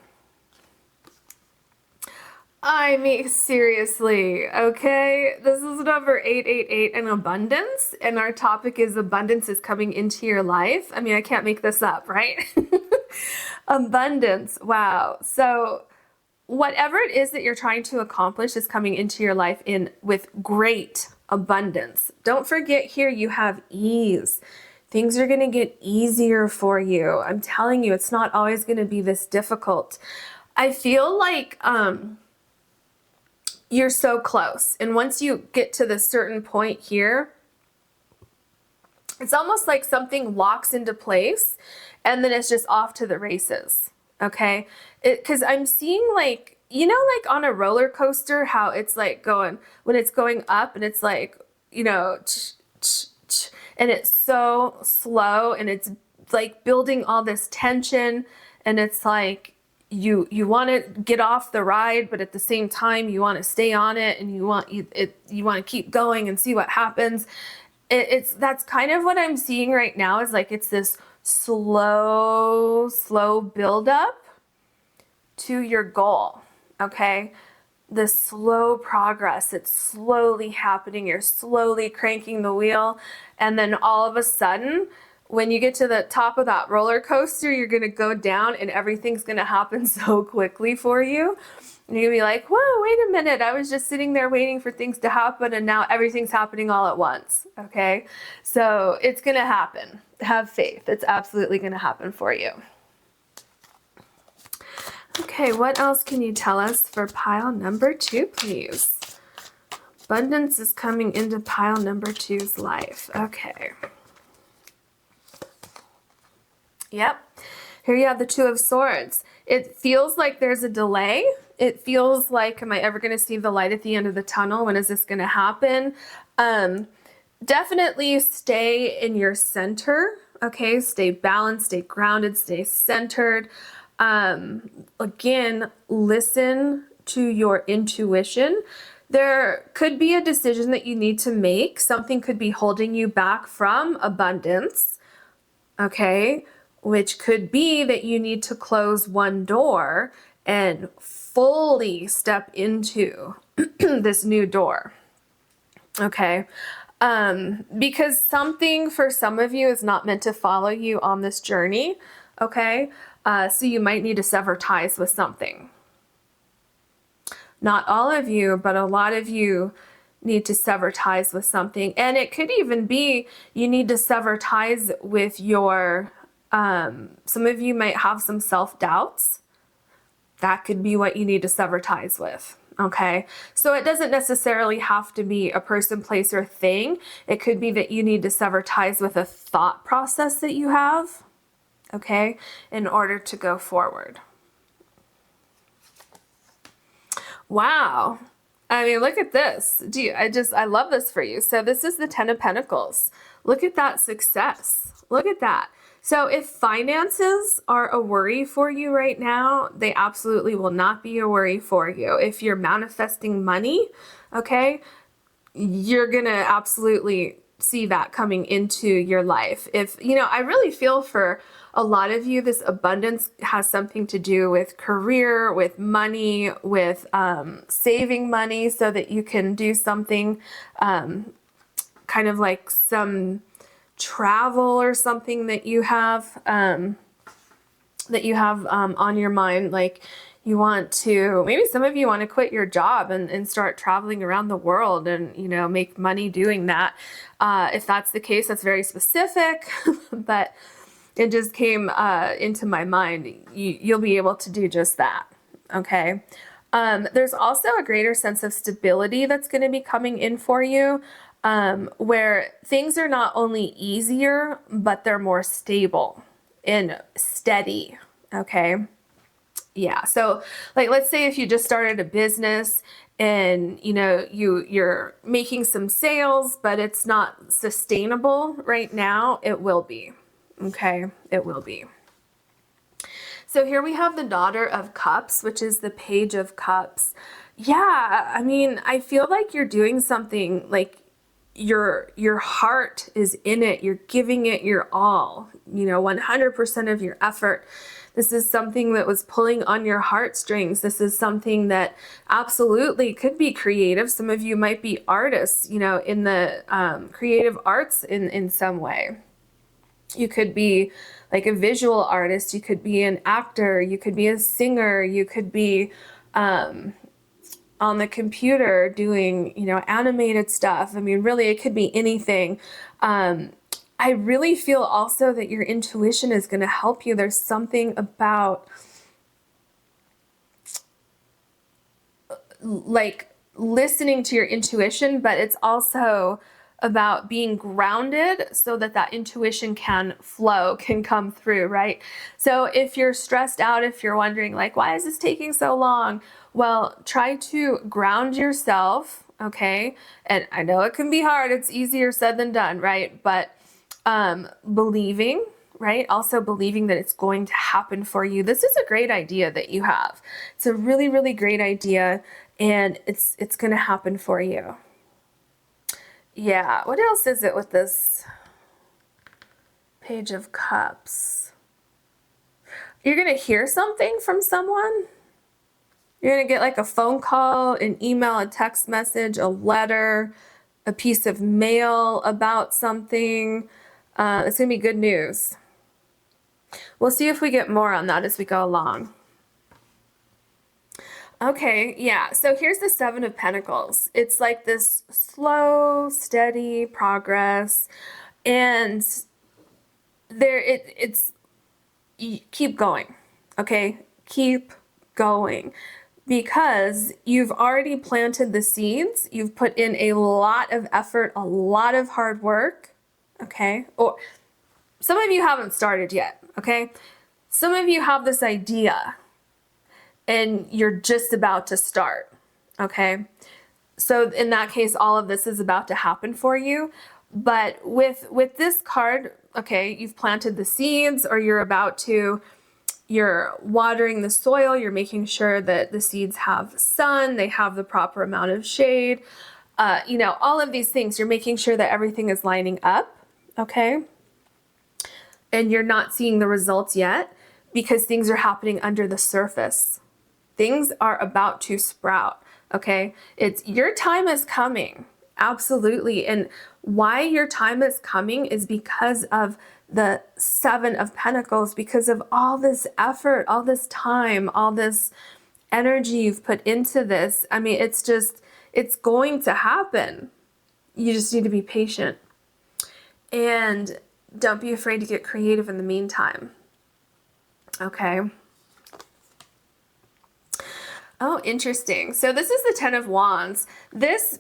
I mean, seriously, okay? This is number 888 in abundance, and our topic is abundance is coming into your life. I mean, I can't make this up, right? Abundance, wow. So whatever it is that you're trying to accomplish is coming into your life with great abundance. Don't forget here you have ease. Things are going to get easier for you. I'm telling you, it's not always going to be this difficult. I feel like you're so close. And once you get to this certain point here, it's almost like something locks into place and then it's just off to the races. Okay. Because I'm seeing like, like on a roller coaster, how it's like going, when it's going up and it's like, and it's so slow and it's like building all this tension, and it's like, you want to get off the ride, but at the same time you want to stay on it, and you want to keep going and see what happens. That's kind of what I'm seeing right now, is like it's this slow build up to your goal. Okay, the slow progress, it's slowly happening. You're slowly cranking the wheel, and then all of a sudden, when you get to the top of that roller coaster, you're going to go down and everything's going to happen so quickly for you. And you're going to be like, whoa, wait a minute. I was just sitting there waiting for things to happen, and now everything's happening all at once. Okay. So it's going to happen. Have faith. It's absolutely going to happen for you. Okay. What else can you tell us for pile number 2, please? Abundance is coming into pile number 2's life. Okay. Yep. Here you have the 2 of Swords. It feels like there's a delay It feels like, am I ever going to see the light at the end of the tunnel? When is this going to happen? Definitely stay in your center. Okay, stay balanced, stay grounded, stay centered. Again, listen to your intuition. There could be a decision that you need to make. Something could be holding you back from abundance, okay? Which could be that you need to close one door and fully step into this new door, okay? Because something for some of you is not meant to follow you on this journey, okay? So you might need to sever ties with something. Not all of you, but a lot of you need to sever ties with something. And it could even be you need to sever ties with your, some of you might have some self-doubts. That could be what you need to sever ties with. Okay, so it doesn't necessarily have to be a person, place, or thing. It could be that you need to sever ties with a thought process that you have, okay, in order to go forward. Wow. I mean, look at this. I love this for you. So this is the Ten of Pentacles. Look at that success. Look at that. So if finances are a worry for you right now, they absolutely will not be a worry for you. If you're manifesting money, okay, you're going to absolutely see that coming into your life. If, you know, I really feel for a lot of you, this abundance has something to do with career, with money, with saving money so that you can do something kind of like some travel or something that you have on your mind. Like you want to, maybe some of you want to quit your job and start traveling around the world and, you know, make money doing that. If that's the case, that's very specific, but it just came into my mind. You'll be able to do just that. Okay. There's also a greater sense of stability that's going to be coming in for you, where things are not only easier, but they're more stable and steady. Okay. Yeah. So like, let's say if you just started a business and, you know, you're making some sales, but it's not sustainable right now, it will be. Okay. It will be. So here we have the Daughter of Cups, which is the Page of Cups. Yeah. I mean, I feel like you're doing something like your heart is in it. You're giving it your all, you know, 100% of your effort. This is something that was pulling on your heartstrings. This is something that absolutely could be creative. Some of you might be artists, you know, in the creative arts in some way. You could be like a visual artist. You could be an actor. You could be a singer. You could be on the computer doing, you know, animated stuff. I mean, really, it could be anything. I really feel also that your intuition is going to help you. There's something about like listening to your intuition, but it's also about being grounded so that that intuition can flow, can come through, right? So if you're stressed out, if you're wondering like, why is this taking so long? Well, try to ground yourself, okay? And I know it can be hard. It's easier said than done, right? But believing, right? Also believing that it's going to happen for you. This is a great idea that you have. It's a really, really great idea, and it's going to happen for you. Yeah. What else is it with this Page of Cups? You're going to hear something from someone. You're going to get like a phone call, an email, a text message, a letter, a piece of mail about something. It's going to be good news. We'll see if we get more on that as we go along. Okay, yeah, so here's the Seven of Pentacles. It's like this slow, steady progress, and it's keep going, okay? Keep going, because you've already planted the seeds. You've put in a lot of effort, a lot of hard work, okay? Or some of you haven't started yet, okay? Some of you have this idea, and you're just about to start, okay? So in that case, all of this is about to happen for you. But with this card, okay, you've planted the seeds, or you're watering the soil, you're making sure that the seeds have sun, they have the proper amount of shade, you know, all of these things. You're making sure that everything is lining up, okay? And you're not seeing the results yet because things are happening under the surface. Things are about to sprout, okay? It's your time is coming, absolutely. And why your time is coming is because of the Seven of Pentacles, because of all this effort, all this time, all this energy you've put into this. I mean, it's going to happen. You just need to be patient. And don't be afraid to get creative in the meantime. Okay. Oh, interesting. So this is the Ten of Wands. This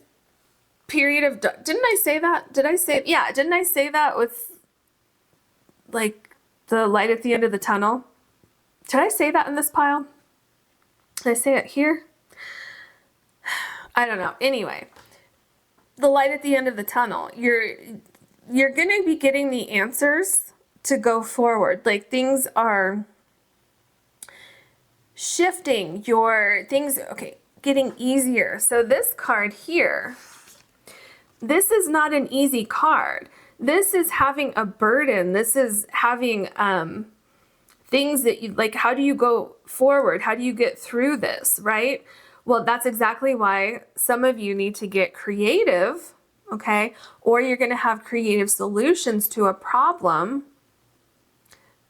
period of, didn't I say that? Did I say, yeah, didn't I say that with like the light at the end of the tunnel? Did I say that in this pile? Did I say it here? I don't know. Anyway, the light at the end of the tunnel. You're going to be getting the answers to go forward. Like things are shifting, okay, getting easier. So this card here, this is not an easy card. This is having a burden. This is having things that you, like, how do you go forward? How do you get through this, right? Well, that's exactly why some of you need to get creative, okay? Or you're going to have creative solutions to a problem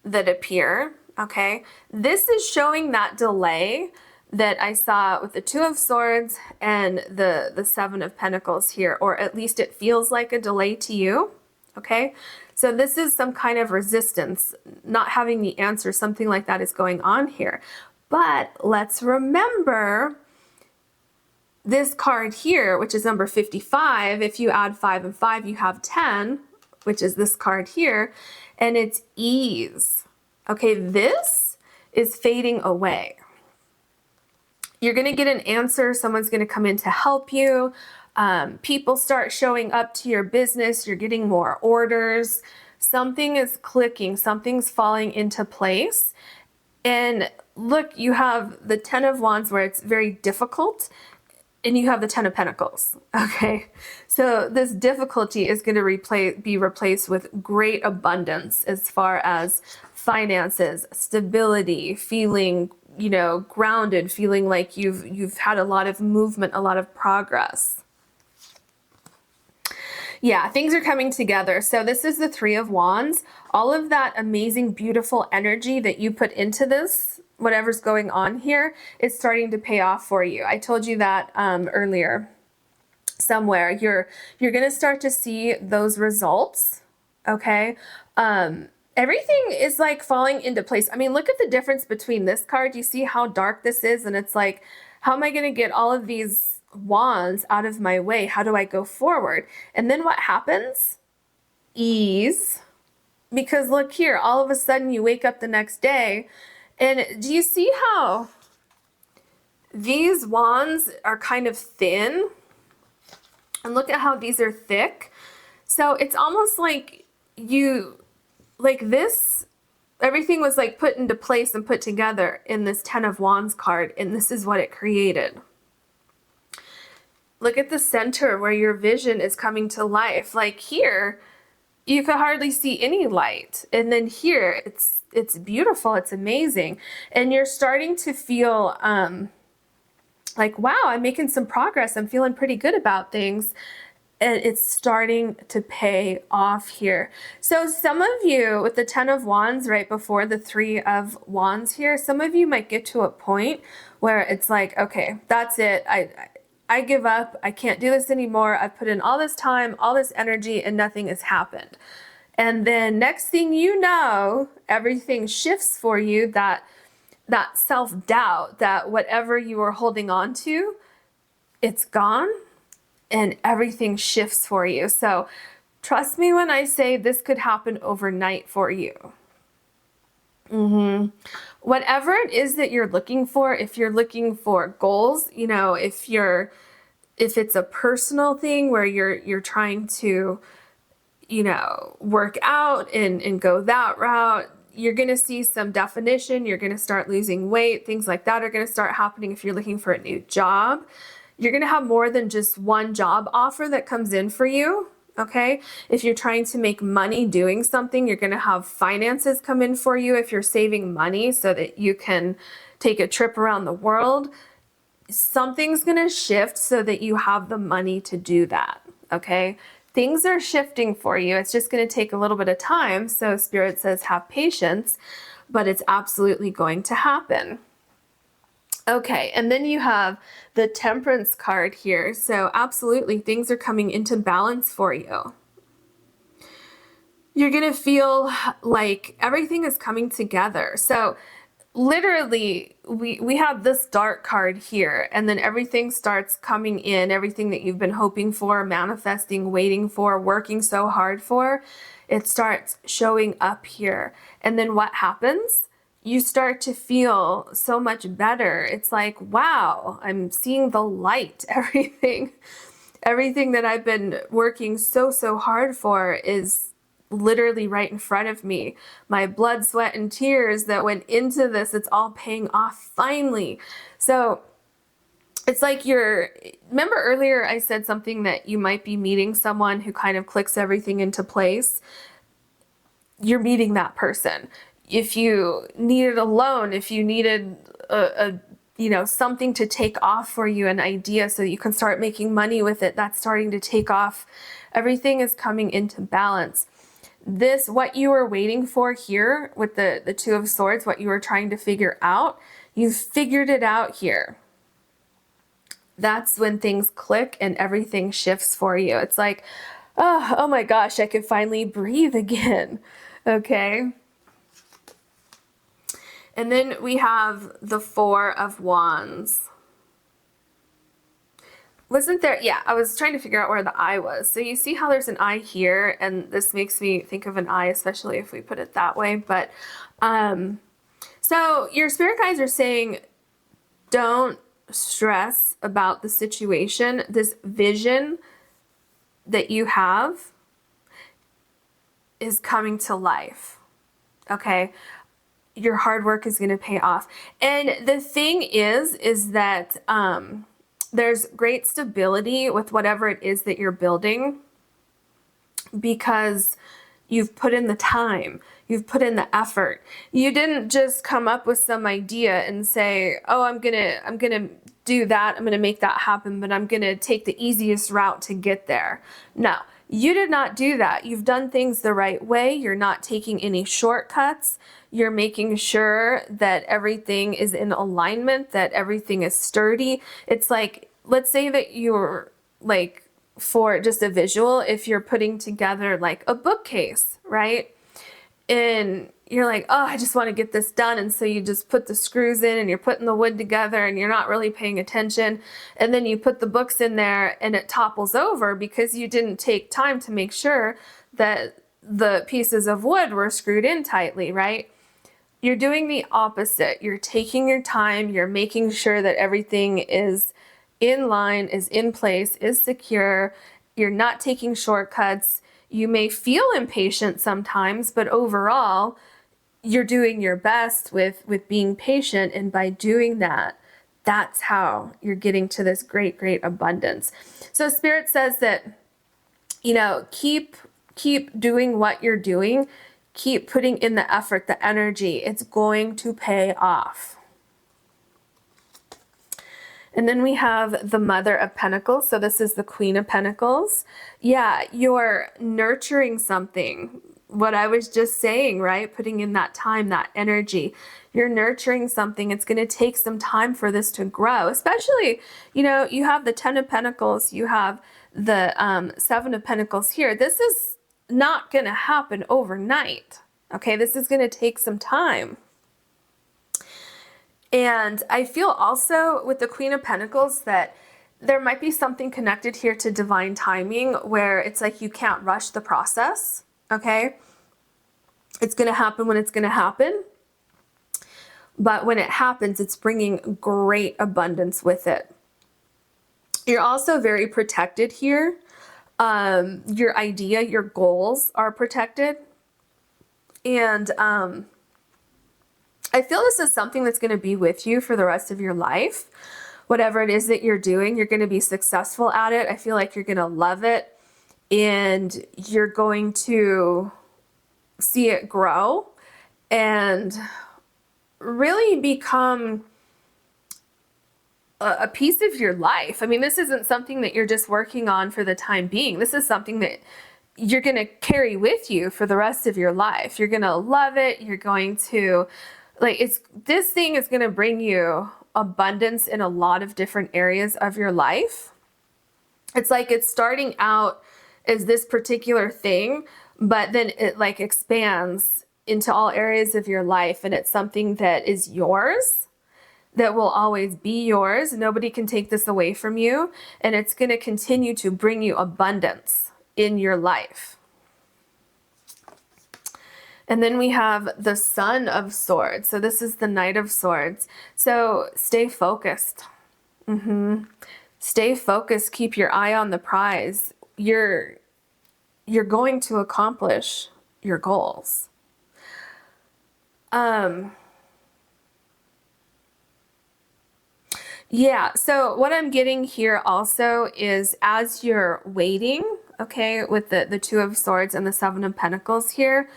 that appear, okay? This is showing that delay that I saw with the Two of Swords and the Seven of Pentacles here, or at least it feels like a delay to you, okay? So this is some kind of resistance, not having the answer, something like that is going on here. But let's remember this card here, which is number 55. If you add 5 and 5, you have 10, which is this card here, and it's ease. Okay, this is fading away. You're going to get an answer. Someone's going to come in to help you. People start showing up to your business. You're getting more orders. Something is clicking. Something's falling into place. And look, you have the Ten of Wands where it's very difficult, and you have the Ten of Pentacles, okay? So this difficulty is going to be replaced with great abundance as far as finances, stability, feeling, you know, grounded, feeling like you've had a lot of movement, a lot of progress. Yeah, things are coming together. So this is the Three of Wands. All of that amazing, beautiful energy that you put into this, whatever's going on here, is starting to pay off for you. I told you that earlier somewhere. You're going to start to see those results, okay? Everything is like falling into place. I mean, look at the difference between this card. You see how dark this is? And it's like, how am I going to get all of these wands out of my way? How do I go forward? And then what happens? Ease. Because look here, all of a sudden you wake up the next day, and do you see how these wands are kind of thin? And look at how these are thick. So it's almost like this, everything was like put into place and put together in this Ten of Wands card, and this is what it created. Look at the center where your vision is coming to life. Like here, you could hardly see any light. And then here, it's beautiful, it's amazing. And you're starting to feel like, wow, I'm making some progress. I'm feeling pretty good about things. And it's starting to pay off here. So some of you with the Ten of Wands right before the Three of Wands here, some of you might get to a point where it's like, okay, that's it. I give up. I can't do this anymore. I've put in all this time, all this energy, and nothing has happened. And then next thing you know, everything shifts for you, that self-doubt, that whatever you were holding on to, it's gone, and everything shifts for you. So trust me when I say this could happen overnight for you. Mm-hmm. Whatever it is that you're looking for, if you're looking for goals, you know, if it's a personal thing where you're trying to, you know, work out and go that route, you're going to see some definition. You're going to start losing weight. Things like that are going to start happening. If you're looking for a new job, you're going to have more than just one job offer that comes in for you. Okay. If you're trying to make money doing something, you're going to have finances come in for you. If you're saving money so that you can take a trip around the world, something's going to shift so that you have the money to do that. Okay. Things are shifting for you. It's just going to take a little bit of time. So Spirit says have patience, but it's absolutely going to happen. Okay, and then you have the Temperance card here. So absolutely, things are coming into balance for you. You're going to feel like everything is coming together. So literally, we have this dark card here, and then everything starts coming in, everything that you've been hoping for, manifesting, waiting for, working so hard for, it starts showing up here. And then what happens? You start to feel so much better. It's like, wow, I'm seeing the light. Everything that I've been working so hard for is literally right in front of me. My blood, sweat, and tears that went into this, it's all paying off finally. So it's like remember earlier I said something that you might be meeting someone who kind of clicks everything into place. You're meeting that person. If you needed a loan, if you needed you know, something to take off for you, an idea so that you can start making money with it, that's starting to take off. Everything is coming into balance. This, what you were waiting for here with the Two of Swords, what you were trying to figure out, you figured it out here. That's when things click and everything shifts for you. It's like, oh my gosh, I can finally breathe again. Okay. And then we have the Four of Wands. Wasn't there? Yeah, I was trying to figure out where the eye was. So you see how there's an eye here, and this makes me think of an eye, especially if we put it that way. But so your spirit guides are saying, don't stress about the situation. This vision that you have is coming to life. Okay. Your hard work is going to pay off. And the thing is that there's great stability with whatever it is that you're building because you've put in the time, you've put in the effort. You didn't just come up with some idea and say, oh, I'm gonna do that, I'm gonna make that happen, but I'm gonna take the easiest route to get there. No, you did not do that. You've done things the right way. You're not taking any shortcuts. You're making sure that everything is in alignment, that everything is sturdy. It's like, let's say that you're like, for just a visual, if you're putting together like a bookcase, right? And you're like, oh, I just want to get this done. And so you just put the screws in and you're putting the wood together and you're not really paying attention. And then you put the books in there and it topples over because you didn't take time to make sure that the pieces of wood were screwed in tightly, right? You're doing the opposite. You're taking your time. You're making sure that everything is in line, is in place, is secure. You're not taking shortcuts. You may feel impatient sometimes, but overall, you're doing your best with being patient. And by doing that, that's how you're getting to this great abundance. So Spirit says that, you know, keep doing what you're doing. Keep putting in the effort, the energy. It's going to pay off. And then we have the Mother of Pentacles. So this is the Queen of Pentacles. Yeah, you're nurturing something. What I was just saying, right? Putting in that time, that energy. You're nurturing something. It's going to take some time for this to grow. Especially, you know, you have the Ten of Pentacles. You have the Seven of Pentacles here. This is not going to happen overnight. Okay, this is going to take some time. And I feel also with the Queen of Pentacles that there might be something connected here to divine timing where it's like you can't rush the process, okay? It's going to happen when it's going to happen. But when it happens, it's bringing great abundance with it. You're also very protected here. Your idea, your goals are protected. And I feel this is something that's going to be with you for the rest of your life. Whatever it is that you're doing, you're going to be successful at it. I feel like you're going to love it, and you're going to see it grow and really become a piece of your life. I mean, this isn't something that you're just working on for the time being. This is something that you're going to carry with you for the rest of your life. You're going to love it. You're going to, like, this thing is going to bring you abundance in a lot of different areas of your life. It's like it's starting out as this particular thing, but then it like expands into all areas of your life, and it's something that is yours, that will always be yours. Nobody can take this away from you, and it's going to continue to bring you abundance in your life. And then we have the Son of Swords. So this is the Knight of Swords. So stay focused. Stay focused. Keep your eye on the prize. You're going to accomplish your goals. Yeah, so what I'm getting here also is as you're waiting, okay, with the Two of Swords and the Seven of Pentacles here,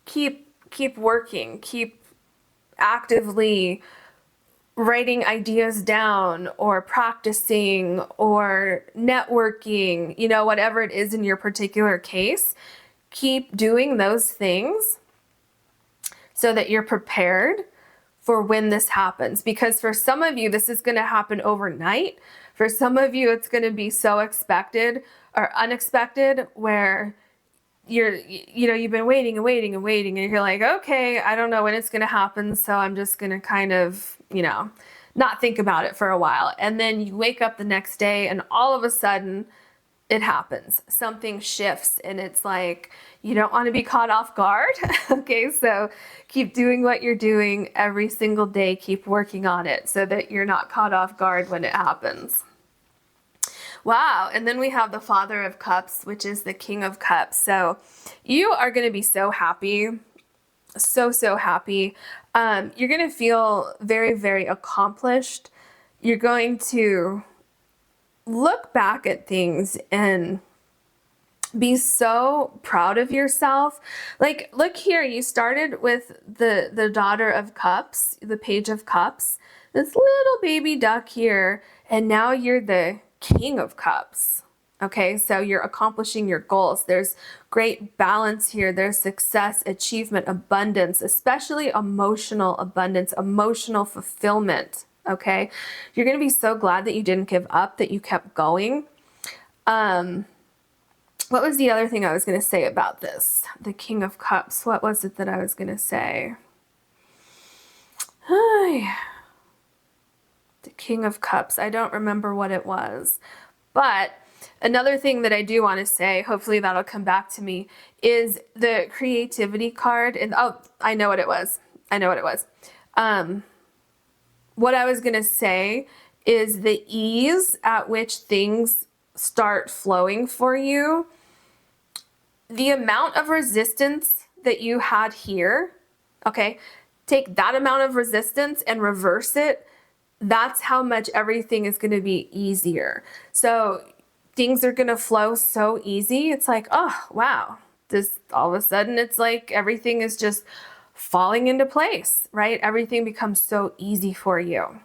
keep working, keep actively writing ideas down or practicing or networking, you know, whatever it is in your particular case. Keep doing those things so that you're prepared for when this happens. Because for some of you, this is going to happen overnight. For some of you, it's going to be so expected or unexpected, where you've been waiting and waiting and waiting, and you're like, okay, I don't know when it's going to happen, so I'm just going to kind of, not think about it for a while. And then you wake up the next day and all of a sudden it happens. Something shifts, and it's like, you don't want to be caught off guard. Okay, so keep doing what you're doing every single day. Keep working on it so that you're not caught off guard when it happens. Wow, and then we have the Father of Cups, which is the King of Cups. So you are going to be so happy, so happy. You're going to feel very, very accomplished. You're going to look back at things and be so proud of yourself. Like, look here, you started with the Daughter of Cups, the Page of Cups, this little baby duck here, and now you're the King of Cups. Okay, so you're accomplishing your goals. There's great balance here. There's success, achievement, abundance, especially emotional abundance, emotional fulfillment. Okay, you're going to be so glad that you didn't give up, that you kept going. What was the other thing I was going to say about this? The King of Cups. What was it that I was going to say? The King of Cups. I don't remember what it was. But another thing that I do want to say, hopefully that'll come back to me, is the creativity card. And oh, I know what it was. What I was going to say is the ease at which things start flowing for you. The amount of resistance that you had here, okay, take that amount of resistance and reverse it. That's how much everything is going to be easier. So things are going to flow so easy. It's like, oh, wow. This all of a sudden, it's like everything is just falling into place, right? Everything becomes so easy for you.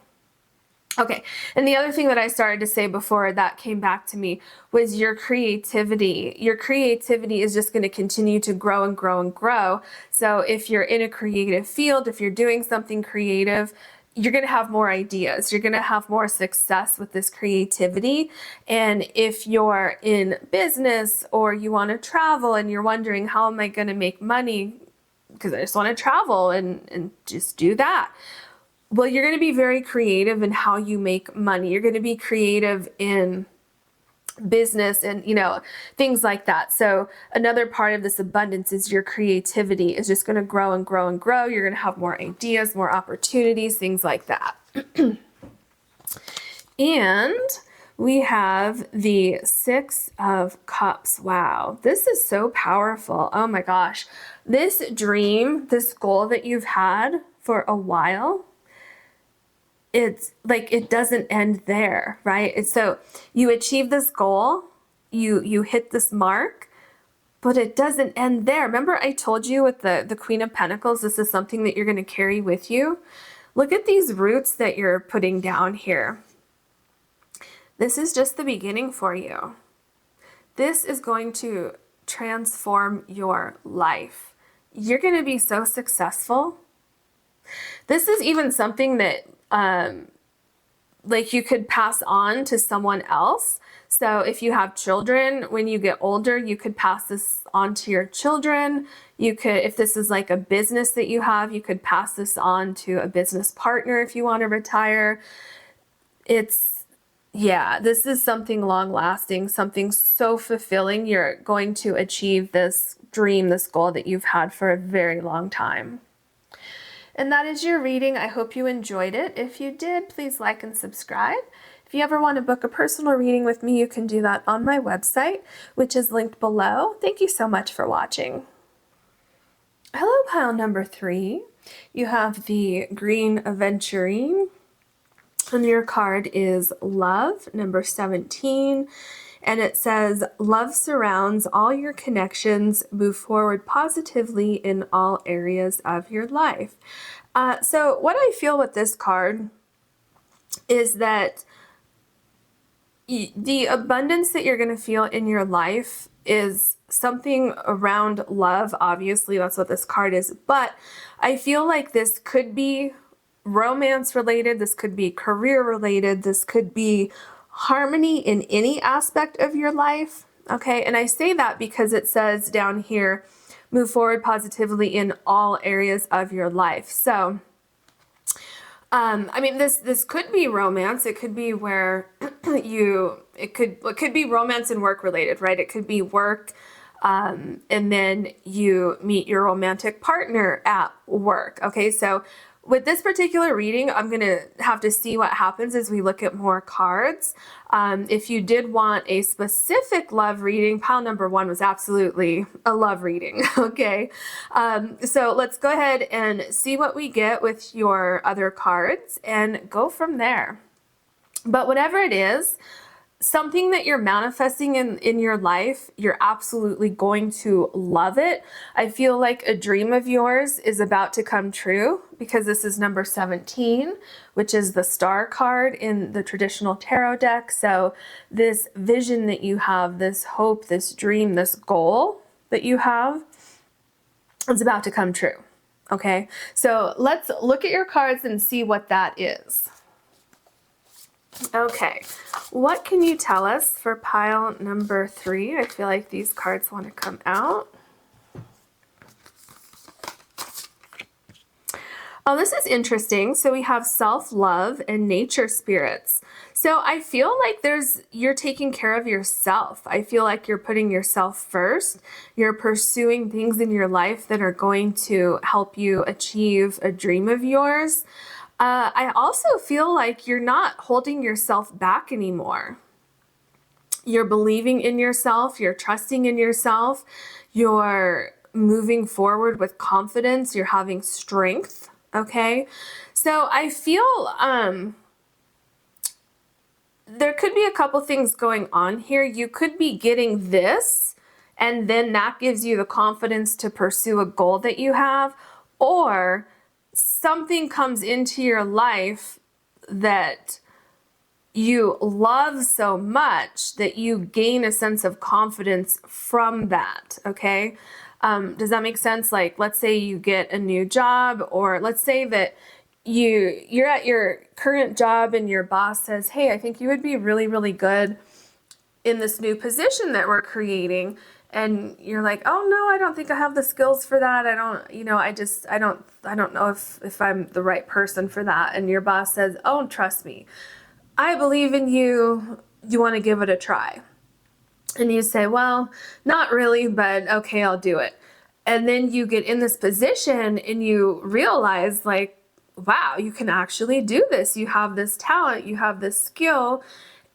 Okay, and the other thing that I started to say before that came back to me was your creativity. Your creativity is just going to continue to grow and grow and grow. So if you're in a creative field, if you're doing something creative, you're going to have more ideas. You're going to have more success with this creativity. And if you're in business or you want to travel and you're wondering, how am I going to make money? Because I just want to travel and just do that. Well, you're going to be very creative in how you make money. You're going to be creative in business and, things like that. So another part of this abundance is your creativity is just going to grow and grow and grow. You're going to have more ideas, more opportunities, things like that. And we have the Six of Cups. Wow, this is so powerful. Oh my gosh. This dream, this goal that you've had for a while, it's like it doesn't end there, right? It's so you achieve this goal, you hit this mark, but it doesn't end there. Remember I told you with the Queen of Pentacles, this is something that you're going to carry with you. Look at these roots that you're putting down here. This is just the beginning for you. This is going to transform your life. You're going to be so successful. This is even something that like you could pass on to someone else. So if you have children, when you get older, you could pass this on to your children. You could, if this is like a business that you have, you could pass this on to a business partner if you want to retire. This is something long lasting, something so fulfilling. You're going to achieve this dream, this goal that you've had for a very long time. And that is your reading. I hope you enjoyed it. If you did, please like and subscribe. If you ever want to book a personal reading with me, you can do that on my website, which is linked below. Thank you so much for watching. Hello, pile number 3. You have the green Aventurine, and your card is Love, number 17. And it says, love surrounds all your connections. Move forward positively in all areas of your life. So what I feel with this card is that the abundance that you're going to feel in your life is something around love. Obviously, that's what this card is. But I feel like this could be romance related. This could be career related. This could be harmony in any aspect of your life. Okay. And I say that because it says down here, move forward positively in all areas of your life. So, I mean, this could be romance. It could be where it could be romance and work related, right? It could be work. And then you meet your romantic partner at work. Okay. So with this particular reading, I'm going to have to see what happens as we look at more cards. If you did want a specific love reading, pile number 1 was absolutely a love reading. Okay. So let's go ahead and see what we get with your other cards and go from there. But whatever it is, something that you're manifesting in your life, you're absolutely going to love it. I feel like a dream of yours is about to come true because this is number 17, which is the star card in the traditional tarot deck. So this vision that you have, this hope, this dream, this goal that you have is about to come true. Okay, so let's look at your cards and see what that is. Okay, what can you tell us for pile number 3? I feel like these cards want to come out. Oh, this is interesting. So we have self-love and nature spirits. So I feel like you're taking care of yourself. I feel like you're putting yourself first. You're pursuing things in your life that are going to help you achieve a dream of yours. I also feel like you're not holding yourself back anymore. You're believing in yourself. You're trusting in yourself. You're moving forward with confidence. You're having strength. Okay. So I feel, there could be a couple things going on here. You could be getting this, and then that gives you the confidence to pursue a goal that you have, or something comes into your life that you love so much that you gain a sense of confidence from that. Okay. Does that make sense? Like, let's say you get a new job, or let's say that you're at your current job and your boss says, hey, I think you would be really, really good in this new position that we're creating. And you're like, oh no, I don't think I have the skills for that. I don't know if I'm the right person for that. And your boss says, oh, trust me, I believe in you. You want to give it a try. And you say, well, not really, but okay, I'll do it. And then you get in this position and you realize, like, wow, you can actually do this. You have this talent, you have this skill,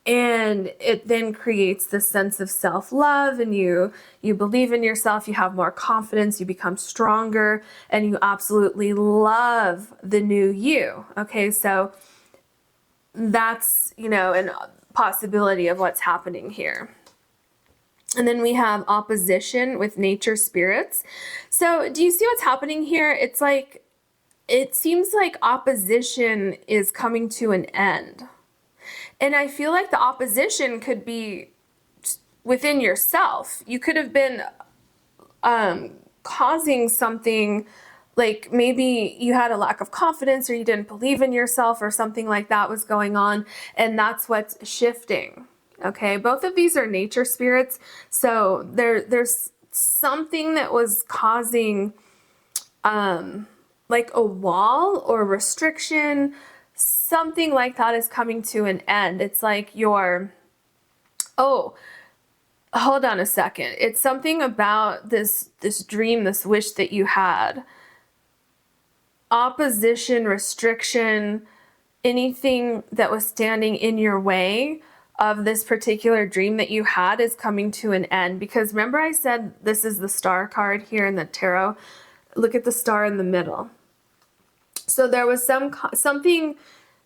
and it then creates this sense of self-love, and you believe in yourself, you have more confidence, you become stronger, and you absolutely love the new you. Okay, so that's, a possibility of what's happening here. And then we have opposition with nature spirits. So do you see what's happening here? It's like, it seems like opposition is coming to an end. And I feel like the opposition could be within yourself. You could have been causing something, like maybe you had a lack of confidence, or you didn't believe in yourself, or something like that was going on, and that's what's shifting. Okay, both of these are nature spirits, so there's something that was causing like a wall or restriction, something like that is coming to an end. It's like oh, hold on a second. It's something about this dream, this wish that you had. Opposition, restriction, anything that was standing in your way of this particular dream that you had is coming to an end. Because remember I said this is the star card here in the tarot. Look at the star in the middle. So there was something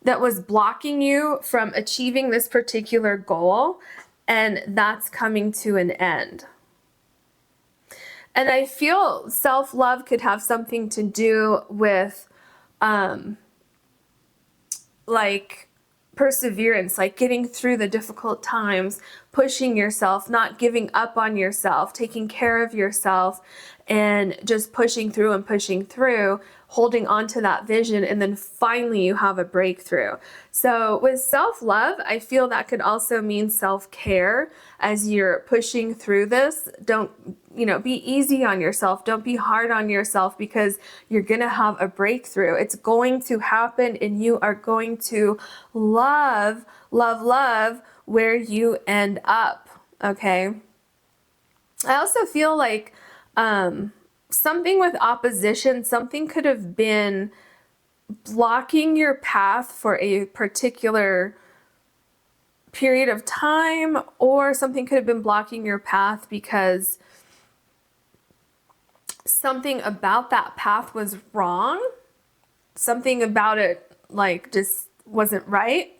that was blocking you from achieving this particular goal, and that's coming to an end. And I feel self-love could have something to do with like perseverance, like getting through the difficult times, pushing yourself, not giving up on yourself, taking care of yourself, and just pushing through, holding on to that vision, and then finally you have a breakthrough. So with self-love, I feel that could also mean self-care as you're pushing through this. Don't, be easy on yourself. Don't be hard on yourself, because you're going to have a breakthrough. It's going to happen, and you are going to love, love, love where you end up. Okay. I also feel like something with opposition, something could have been blocking your path for a particular period of time, or something could have been blocking your path because something about that path was wrong. Something about it like just wasn't right.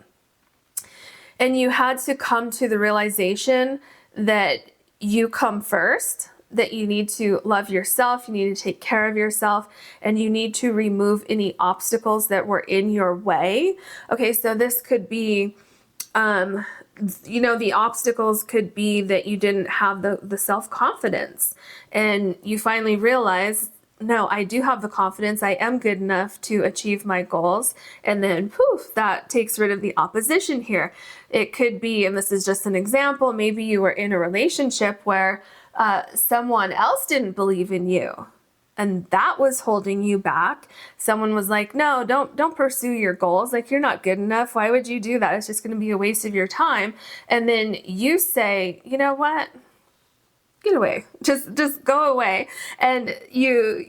And you had to come to the realization that you come first, that you need to love yourself, you need to take care of yourself, and you need to remove any obstacles that were in your way. Okay, so this could be, the obstacles could be that you didn't have the self-confidence, and you finally realize, no, I do have the confidence, I am good enough to achieve my goals, and then poof, that takes rid of the opposition here. It could be, and this is just an example, maybe you were in a relationship where someone else didn't believe in you, and that was holding you back. Someone was like, no, don't pursue your goals. Like, you're not good enough. Why would you do that? It's just going to be a waste of your time. And then you say, you know what? Get away. Just go away. And you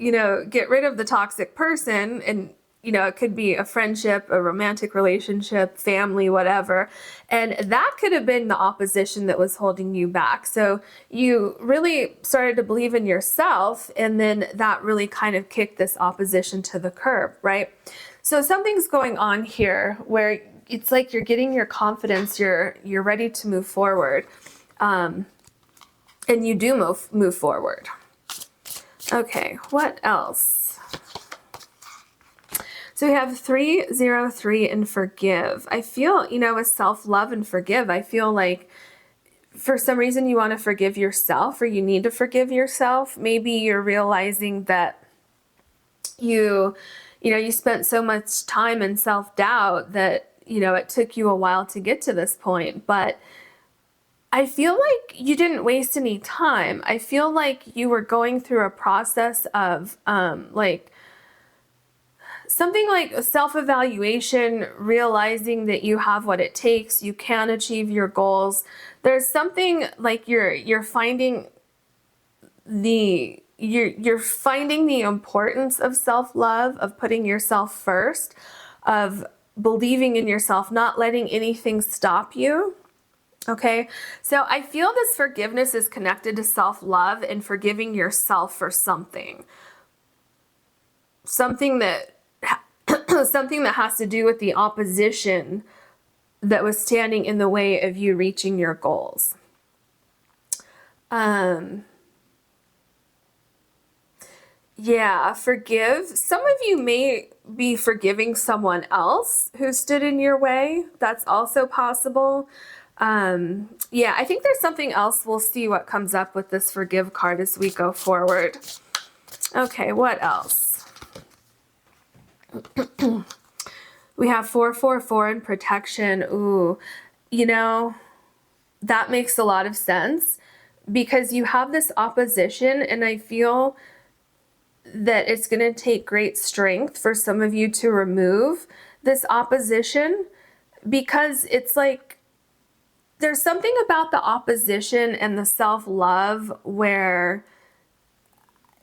get rid of the toxic person, and it could be a friendship, a romantic relationship, family, whatever. And that could have been the opposition that was holding you back. So you really started to believe in yourself, and then that really kind of kicked this opposition to the curb, right? So something's going on here where it's like you're getting your confidence, you're ready to move forward. And you do move forward. Okay, what else? So we have 303 and forgive. I feel, with self-love and forgive, I feel like for some reason you want to forgive yourself, or you need to forgive yourself. Maybe you're realizing that you spent so much time in self-doubt that, it took you a while to get to this point. But I feel like you didn't waste any time. I feel like you were going through a process of something like a self-evaluation, realizing that you have what it takes, you can achieve your goals. There's something like you're finding you're finding the importance of self-love, of putting yourself first, of believing in yourself, not letting anything stop you. Okay, so I feel this forgiveness is connected to self-love and forgiving yourself for something that something that has to do with the opposition that was standing in the way of you reaching your goals. Yeah, forgive. Some of you may be forgiving someone else who stood in your way. That's also possible. Yeah, I think there's something else. We'll see what comes up with this forgive card as we go forward. Okay, what else? We have 444 in protection. Ooh, you know, that makes a lot of sense because you have this opposition, and I feel that it's going to take great strength for some of you to remove this opposition, because it's like there's something about the opposition and the self-love where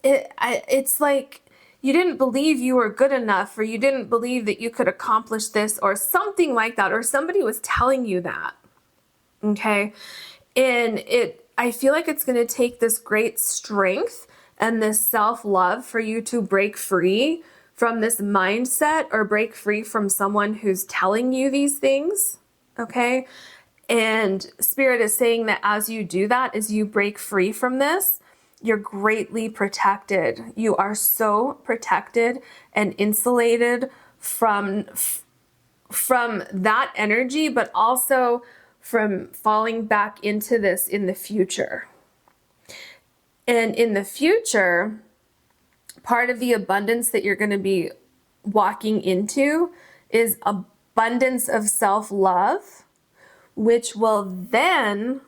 it's like you didn't believe you were good enough, or you didn't believe that you could accomplish this, or something like that, or somebody was telling you that. Okay, and I feel like it's going to take this great strength and this self-love for you to break free from this mindset, or break free from someone who's telling you these things. Okay, and Spirit is saying that as you do that, as you break free from this, you're greatly protected. You are so protected and insulated from that energy, but also from falling back into this in the future. And in the future, part of the abundance that you're going to be walking into is abundance of self-love, which will then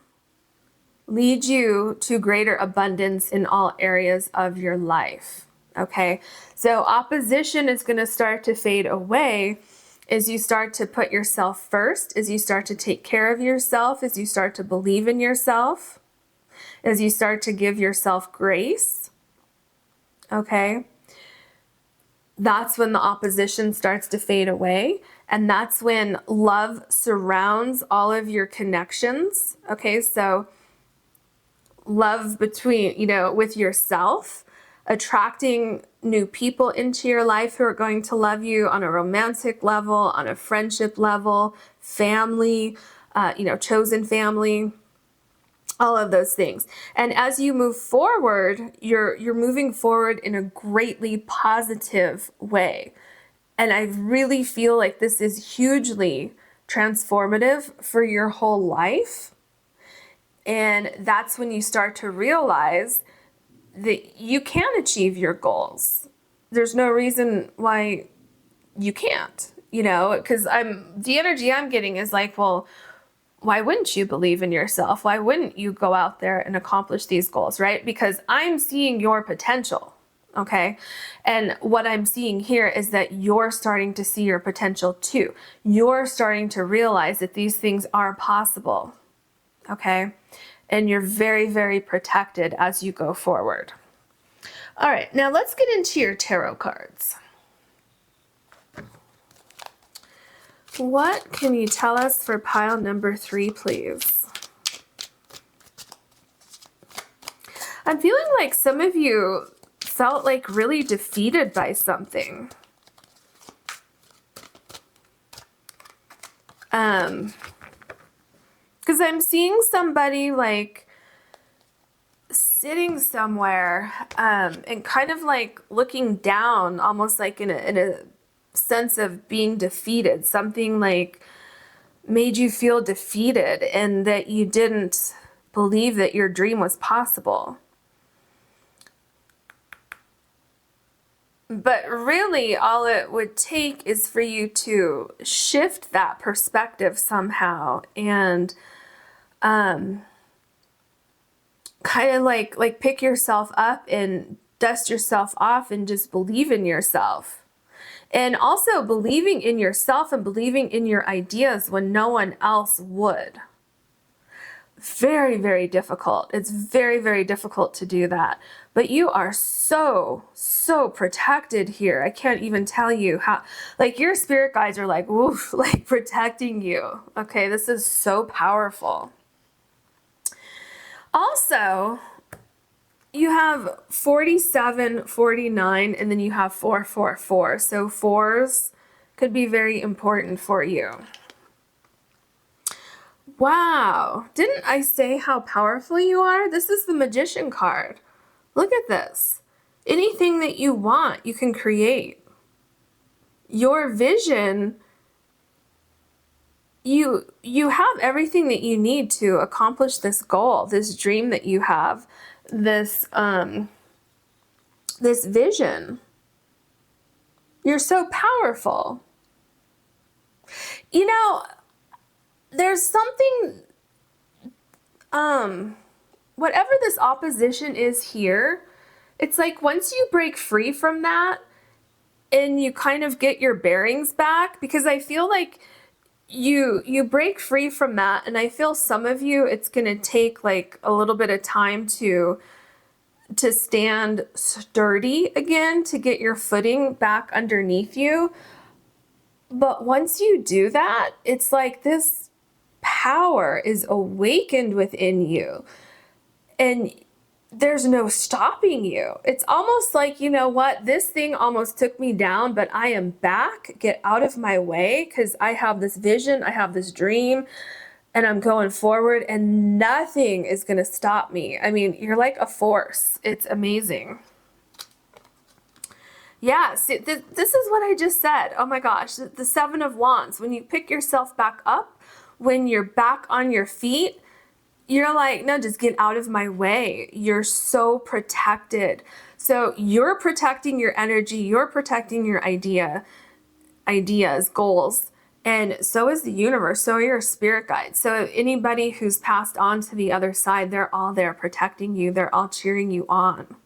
lead you to greater abundance in all areas of your life. Okay, so opposition is going to start to fade away as you start to put yourself first, as you start to take care of yourself, as you start to believe in yourself, as you start to give yourself grace. Okay, that's when the opposition starts to fade away, and that's when love surrounds all of your connections. Okay, so love between, with yourself, attracting new people into your life who are going to love you on a romantic level, on a friendship level, family, chosen family, all of those things. And as you move forward, you're moving forward in a greatly positive way. And I really feel like this is hugely transformative for your whole life. And that's when you start to realize that you can achieve your goals. There's no reason why you can't, because the energy I'm getting is like, well, why wouldn't you believe in yourself? Why wouldn't you go out there and accomplish these goals, right? Because I'm seeing your potential, okay? And what I'm seeing here is that you're starting to see your potential too. You're starting to realize that these things are possible, okay? And you're very, very protected as you go forward. All right, now let's get into your tarot cards. What can you tell us for pile number 3, please? I'm feeling like some of you felt like really defeated by something. Because I'm seeing somebody like sitting somewhere and kind of like looking down, almost like in a sense of being defeated. Something like made you feel defeated and that you didn't believe that your dream was possible. But really, all it would take is for you to shift that perspective somehow and kind of like pick yourself up and dust yourself off and just believe in yourself. And also believing in yourself and believing in your ideas when no one else would. Very, very difficult. It's very, very difficult to do that. But you are so, so protected here. I can't even tell you how, like your spirit guides are like, woof, like protecting you. Okay, this is so powerful. Also, you have 47, 49, and then you have 444. So fours could be very important for you. Wow, didn't I say how powerful you are? This is the Magician card. Look at this. Anything that you want, you can create. Your vision, you have everything that you need to accomplish this goal, this dream that you have, this this vision. You're so powerful. You know, there's something, whatever this opposition is here, it's like once you break free from that and you kind of get your bearings back, because I feel like you break free from that, and I feel some of you, it's going to take like a little bit of time to stand sturdy again, to get your footing back underneath you. But once you do that, it's like this power is awakened within you and there's no stopping you. It's almost like, you know what, this thing almost took me down, but I am back. Get out of my way, because I have this vision, I have this dream, and I'm going forward, and nothing is going to stop me. I mean, you're like a force. It's amazing. Yeah, see, this is what I just said. Oh my gosh, the Seven of Wands. When you pick yourself back up, when you're back on your feet, you're like, no, just get out of my way. You're so protected. So you're protecting your energy, you're protecting your ideas, goals, and so is the universe, so are your spirit guides. So anybody who's passed on to the other side, they're all there protecting you, they're all cheering you on.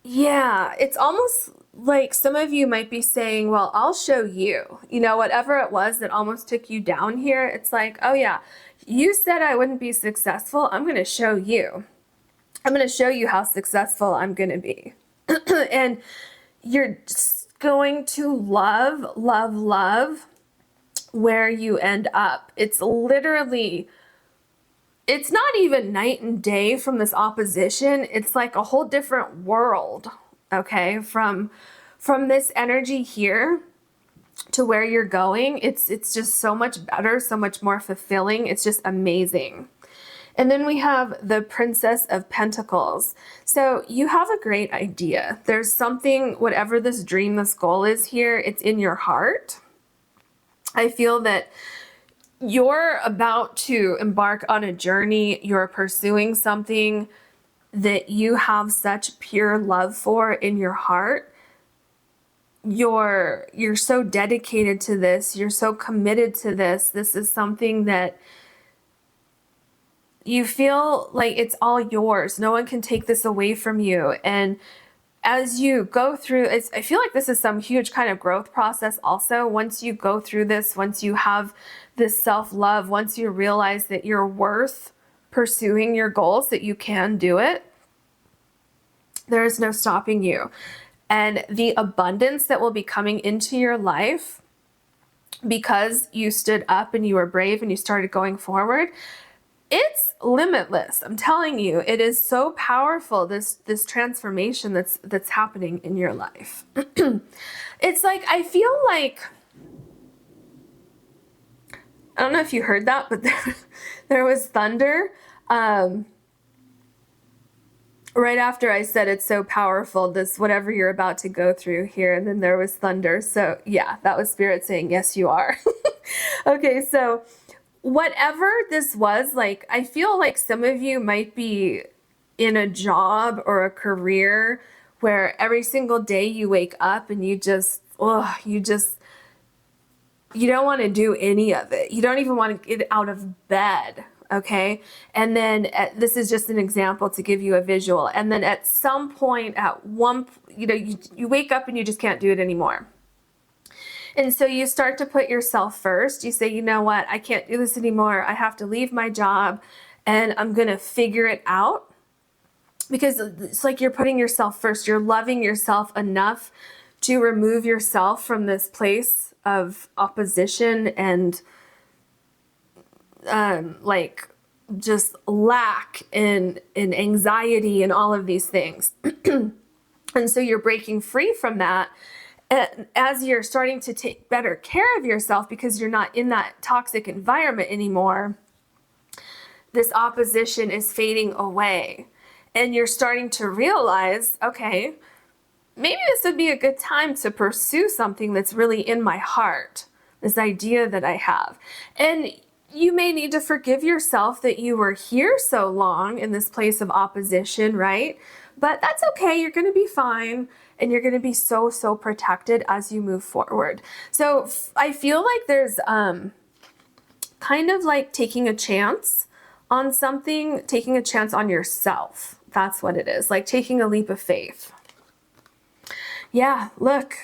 Yeah, it's almost like some of you might be saying, well, I'll show you, you know, whatever it was that almost took you down here. It's like, oh yeah, you said I wouldn't be successful. I'm going to show you. I'm going to show you how successful I'm going to be. And you're just going to love, love, love where you end up. It's literally, it's not even night and day from this opposition. It's like a whole different world, okay? From this energy here to where you're going, it's just so much better, so much more fulfilling. It's just amazing. And then we have the Princess of Pentacles. So you have a great idea. There's something, whatever this dream, this goal is here, it's in your heart. I feel that you're about to embark on a journey. You're pursuing something that you have such pure love for in your heart. You're so dedicated to this. You're so committed to this. This is something that you feel like it's all yours. No one can take this away from you. And as you go through, I feel like this is some huge kind of growth process also. Once you go through this, once you have this self-love, once you realize that you're worth pursuing your goals, that you can do it, there is no stopping you. And the abundance that will be coming into your life because you stood up and you were brave and you started going forward, it's limitless. I'm telling you, it is so powerful, this transformation that's happening in your life. It's like, I feel like, I don't know if you heard that, but there was thunder right after I said it's so powerful, this whatever you're about to go through here, and then there was thunder. So yeah, that was Spirit saying, yes, you are. Okay, so whatever this was, like, I feel like some of you might be in a job or a career where every single day you wake up and you don't want to do any of it. You don't even want to get out of bed. Okay. And then this is just an example to give you a visual. And then at some point you wake up and you just can't do it anymore. And so you start to put yourself first. You say, you know what? I can't do this anymore. I have to leave my job and I'm going to figure it out. Because it's like you're putting yourself first. You're loving yourself enough to remove yourself from this place of opposition and like just lack and anxiety and all of these things. And so you're breaking free from that. And as you're starting to take better care of yourself because you're not in that toxic environment anymore, this opposition is fading away. And you're starting to realize, okay, maybe this would be a good time to pursue something that's really in my heart, this idea that I have. And you may need to forgive yourself that you were here so long in this place of opposition, right? But that's okay. You're going to be fine. And you're going to be so, so protected as you move forward. So I feel like there's kind of like taking a chance on something, taking a chance on yourself. That's what it is, like taking a leap of faith. Yeah, look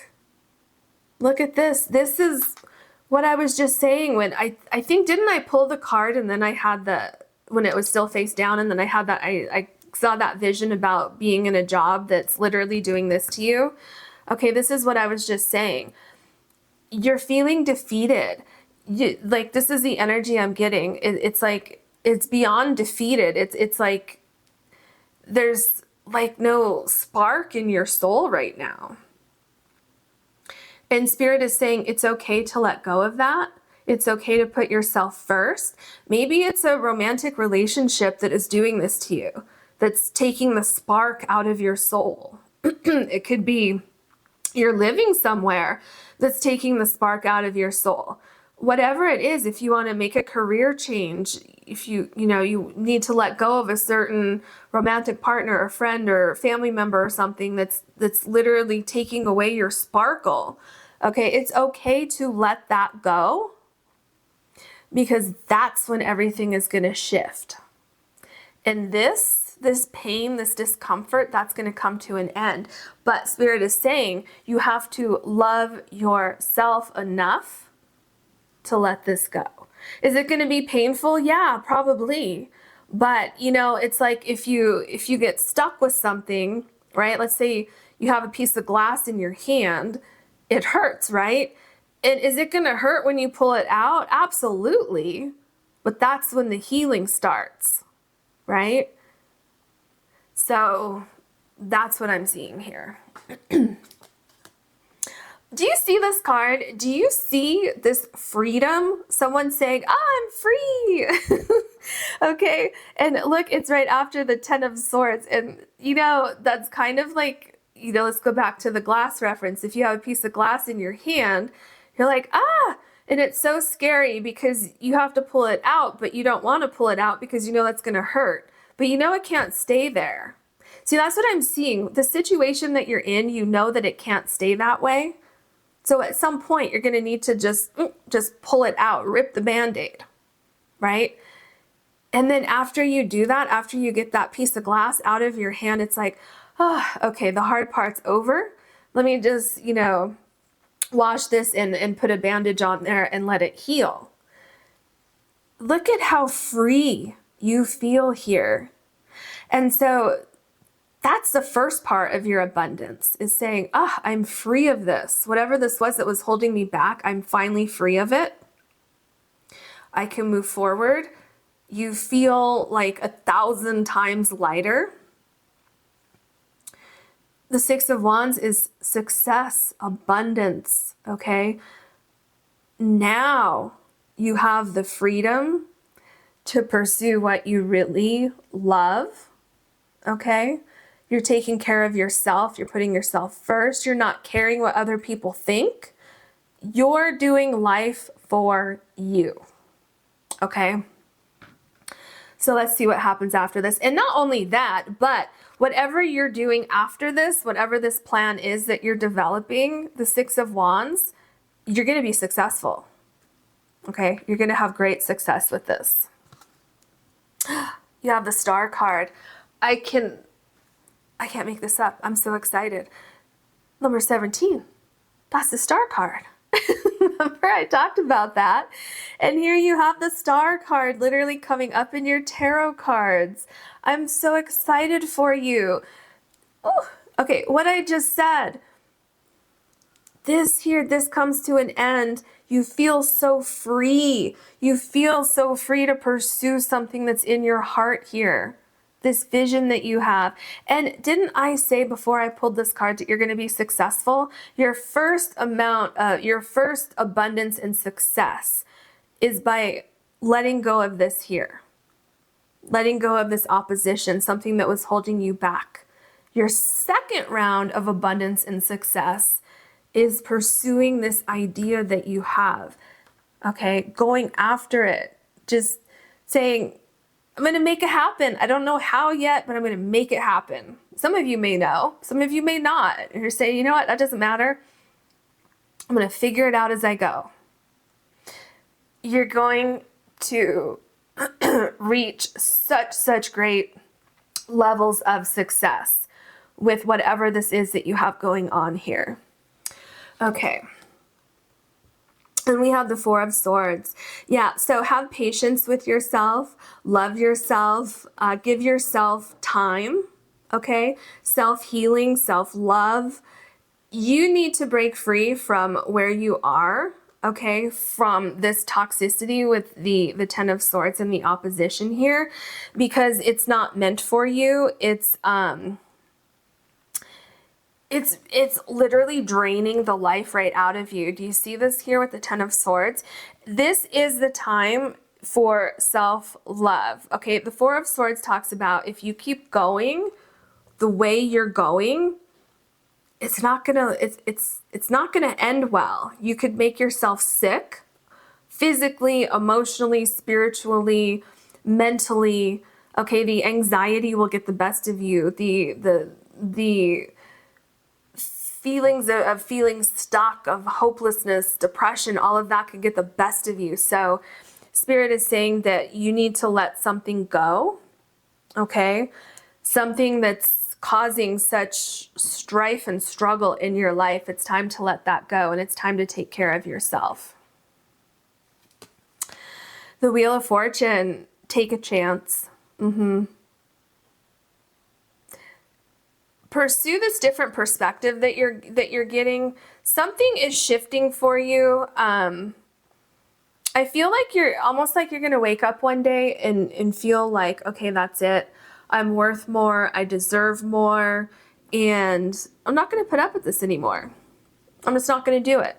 at this. This is what I was just saying when I think, didn't I pull the card and then I had when it was still face down, and then I had that, I saw that vision about being in a job that's literally doing this to you. Okay, this is what I was just saying. You're feeling defeated. Like, this is the energy I'm getting. It's like, it's beyond defeated. It's like, there's like no spark in your soul right now. And Spirit is saying it's okay to let go of that. It's okay to put yourself first. Maybe it's a romantic relationship that is doing this to you, that's taking the spark out of your soul. It could be you're living somewhere that's taking the spark out of your soul. Whatever it is, if you want to make a career change, if you need to let go of a certain romantic partner or friend or family member or something that's literally taking away your sparkle. Okay, it's okay to let that go, because that's when everything is going to shift. And this pain, this discomfort, that's going to come to an end. But Spirit is saying you have to love yourself enough to let this go. Is it going to be painful? Yeah, probably. But it's like if you get stuck with something, right? Let's say you have a piece of glass in your hand, it hurts, right? And is it going to hurt when you pull it out? Absolutely. But that's when the healing starts, right? So that's what I'm seeing here. Do you see this card? Do you see this freedom? Someone saying, oh, I'm free. Okay. And look, it's right after the 10 of Swords. And, that's kind of like, let's go back to the glass reference. If you have a piece of glass in your hand, you're like, and it's so scary because you have to pull it out, but you don't want to pull it out because that's going to hurt. But it can't stay there. See, that's what I'm seeing. The situation that you're in, that it can't stay that way. So at some point, you're going to need to just pull it out, rip the Band-Aid, right? And then after you do that, after you get that piece of glass out of your hand, it's like, okay, the hard part's over. Let me just, wash this and put a bandage on there and let it heal. Look at how free you feel here. And so that's the first part of your abundance, is saying, I'm free of this. Whatever this was that was holding me back, I'm finally free of it. I can move forward. You feel like 1,000 times lighter. The Six of Wands is success, abundance, okay? Now you have the freedom to pursue what you really love, okay? You're taking care of yourself. You're putting yourself first. You're not caring what other people think. You're doing life for you, okay? So let's see what happens after this. And not only that, but whatever you're doing after this, whatever this plan is that you're developing, the Six of Wands, you're going to be successful, okay? You're going to have great success with this. You have the Star card. I can't make this up. I'm so excited. Number 17. That's the Star card. Remember I talked about that? And here you have the Star card literally coming up in your tarot cards. I'm so excited for you. Oh, okay, what I just said. This comes to an end. You feel so free. You feel so free to pursue something that's in your heart here. This vision that you have. And didn't I say before I pulled this card that you're going to be successful? Your first abundance and success is by letting go of this here. Letting go of this opposition, something that was holding you back. Your second round of abundance and success is pursuing this idea that you have, okay? Going after it, just saying, I'm going to make it happen. I don't know how yet, but I'm going to make it happen. Some of you may know, some of you may not. And you're saying, you know what, that doesn't matter. I'm going to figure it out as I go. You're going to reach such great levels of success with whatever this is that you have going on here. Okay. And we have the Four of Swords. Yeah, so have patience with yourself, love yourself, give yourself time, okay? Self-healing, self-love. You need to break free from where you are, okay? From this toxicity with the Ten of Swords and the opposition here, because it's not meant for you. It's literally draining the life right out of you. Do you see this here with the Ten of Swords? This is the time for self-love. Okay, the Four of Swords talks about if you keep going the way you're going, it's not gonna end well. You could make yourself sick physically, emotionally, spiritually, mentally. Okay, the anxiety will get the best of you. The feelings of feeling stuck, of hopelessness, depression, all of that could get the best of you. So Spirit is saying that you need to let something go, okay? Something that's causing such strife and struggle in your life, it's time to let that go, and it's time to take care of yourself. The Wheel of Fortune, take a chance. Pursue this different perspective that you're getting. Something is shifting for you. I feel like you're almost like you're gonna wake up one day and feel like, okay, that's it. I'm worth more. I deserve more, and I'm not gonna put up with this anymore. I'm just not gonna do it.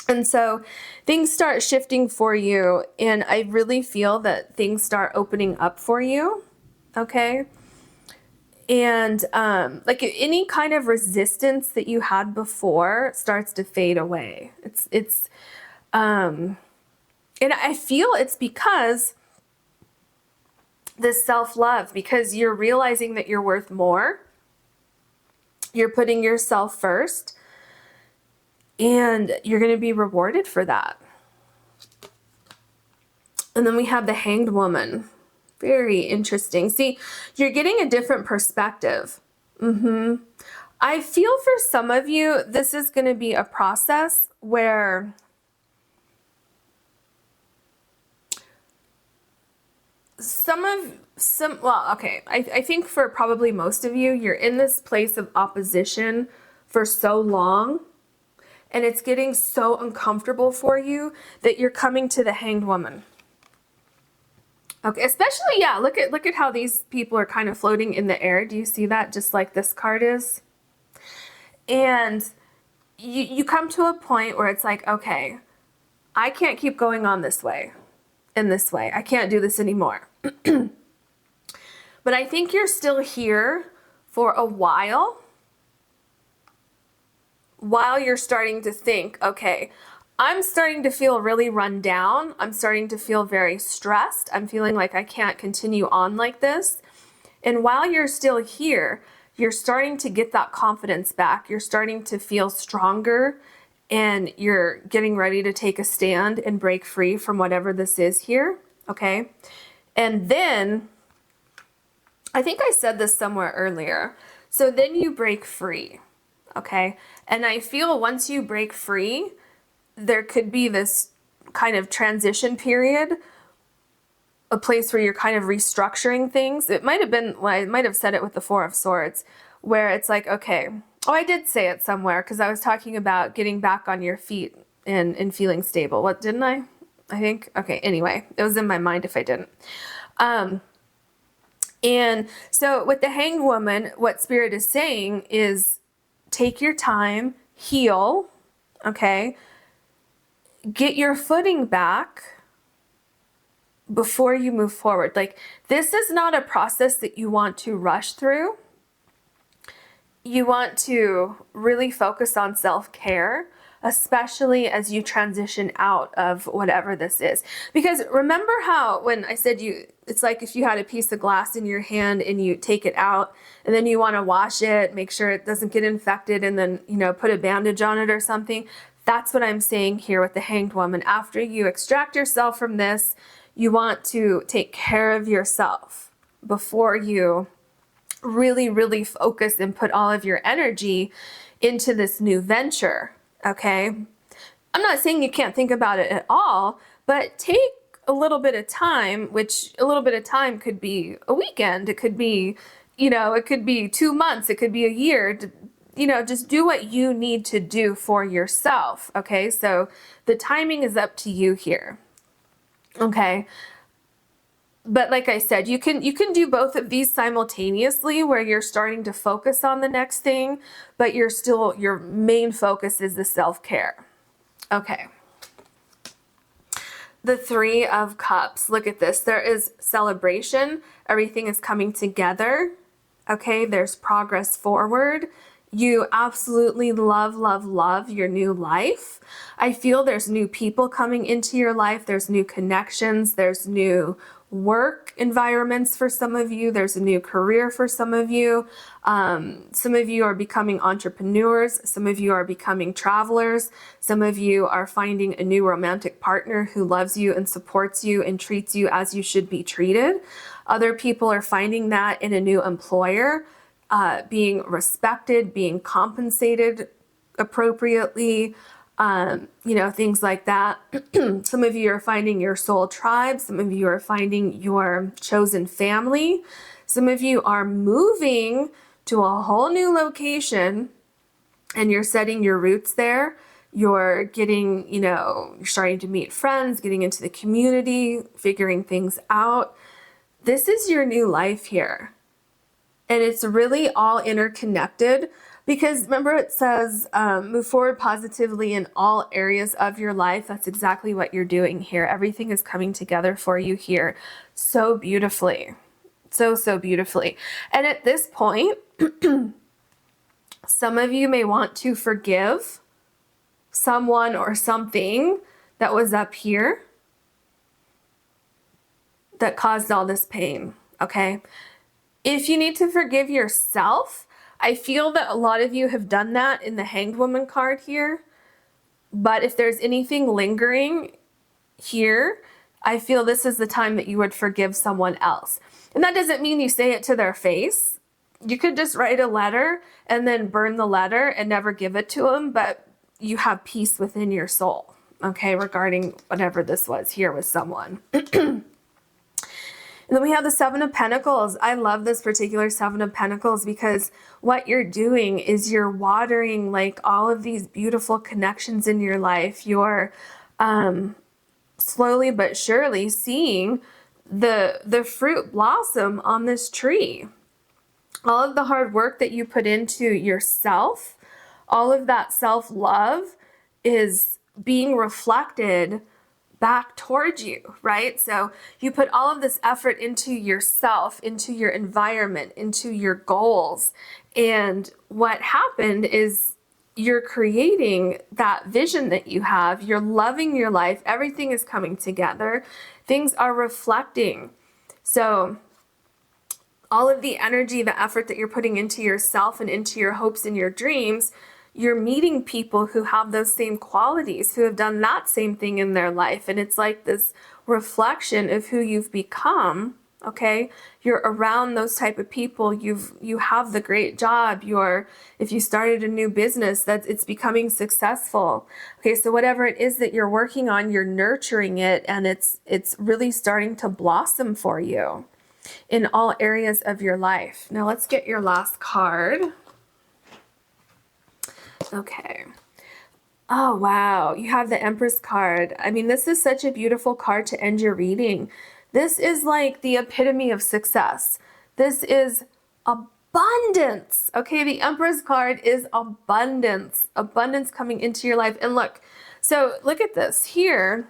And so things start shifting for you, and I really feel that things start opening up for you. Okay. And like any kind of resistance that you had before starts to fade away. And I feel it's because this self-love, because you're realizing that you're worth more. You're putting yourself first, and you're going to be rewarded for that. And then we have the Hanged Woman. Very interesting. See, you're getting a different perspective. I feel for some of you, this is going to be a process where I think for probably most of you, you're in this place of opposition for so long, and it's getting so uncomfortable for you that you're coming to the Hanged Woman. Okay, especially, yeah, look at how these people are kind of floating in the air. Do you see that? Just like this card is. And you come to a point where it's like, okay, I can't keep going on this way, in this way. I can't do this anymore. But I think you're still here for a while you're starting to think, okay, I'm starting to feel really run down. I'm starting to feel very stressed. I'm feeling like I can't continue on like this. And while you're still here, you're starting to get that confidence back. You're starting to feel stronger, and you're getting ready to take a stand and break free from whatever this is here, okay? And then, I think I said this somewhere earlier. So then you break free, okay? And I feel once you break free, there could be this kind of transition period, a place where you're kind of restructuring things. It might have been, well, I might have said it with the Four of Swords, where it's like, okay, oh, I did say it somewhere because I was talking about getting back on your feet and feeling stable. What, didn't I? I think, okay, anyway, it was in my mind if I didn't. And so with the Hanged Woman, what Spirit is saying is take your time, heal, okay? Get your footing back before you move forward. Like, this is not a process that you want to rush through. You want to really focus on self-care, especially as you transition out of whatever this is. Because remember how when I said it's like if you had a piece of glass in your hand and you take it out and then you want to wash it, make sure it doesn't get infected, and then, put a bandage on it or something. That's what I'm saying here with the Hanged Woman. After you extract yourself from this, you want to take care of yourself before you really, really focus and put all of your energy into this new venture, okay? I'm not saying you can't think about it at all, but take a little bit of time, which a little bit of time could be a weekend. It could be, it could be 2 months. It could be a year. Just do what you need to do for yourself, okay? So the timing is up to you here, okay? But like I said, you can do both of these simultaneously where you're starting to focus on the next thing, but your main focus is the self-care. Okay. The Three of Cups. Look at this. There is celebration. Everything is coming together. Okay, there's progress forward. You absolutely love, love, love your new life. I feel there's new people coming into your life. There's new connections. There's new work environments for some of you. There's a new career for some of you. Some of you are becoming entrepreneurs. Some of you are becoming travelers. Some of you are finding a new romantic partner who loves you and supports you and treats you as you should be treated. Other people are finding that in a new employer, being respected, being compensated appropriately, things like that. Some of you are finding your soul tribe. Some of you are finding your chosen family. Some of you are moving to a whole new location and you're setting your roots there. You're getting, you're starting to meet friends, getting into the community, figuring things out. This is your new life here. And it's really all interconnected. Because remember it says, move forward positively in all areas of your life. That's exactly what you're doing here. Everything is coming together for you here so beautifully. So, so beautifully. And at this point, some of you may want to forgive someone or something that was up here that caused all this pain, okay? If you need to forgive yourself, I feel that a lot of you have done that in the Hanged Woman card here. But if there's anything lingering here, I feel this is the time that you would forgive someone else. And that doesn't mean you say it to their face. You could just write a letter and then burn the letter and never give it to them, but you have peace within your soul, okay, regarding whatever this was here with someone. And then we have the Seven of Pentacles. I love this particular Seven of Pentacles because what you're doing is you're watering like all of these beautiful connections in your life. You're slowly but surely seeing the fruit blossom on this tree. All of the hard work that you put into yourself, all of that self-love is being reflected back towards you, right? So you put all of this effort into yourself, into your environment, into your goals. And what happened is you're creating that vision that you have. You're loving your life. Everything is coming together. Things are reflecting. So all of the energy, the effort that you're putting into yourself and into your hopes and your dreams, you're meeting people who have those same qualities, who have done that same thing in their life. And it's like this reflection of who you've become. Okay, you're around those type of people. You have the great job. If you started a new business, it's becoming successful. Okay, so whatever it is that you're working on, you're nurturing it, and it's really starting to blossom for you in all areas of your life. Now let's get your last card. Okay. Oh, wow. You have the Empress card. I mean, this is such a beautiful card to end your reading. This is like the epitome of success. This is abundance. Okay, the Empress card is abundance. Abundance coming into your life. And look at this. Here,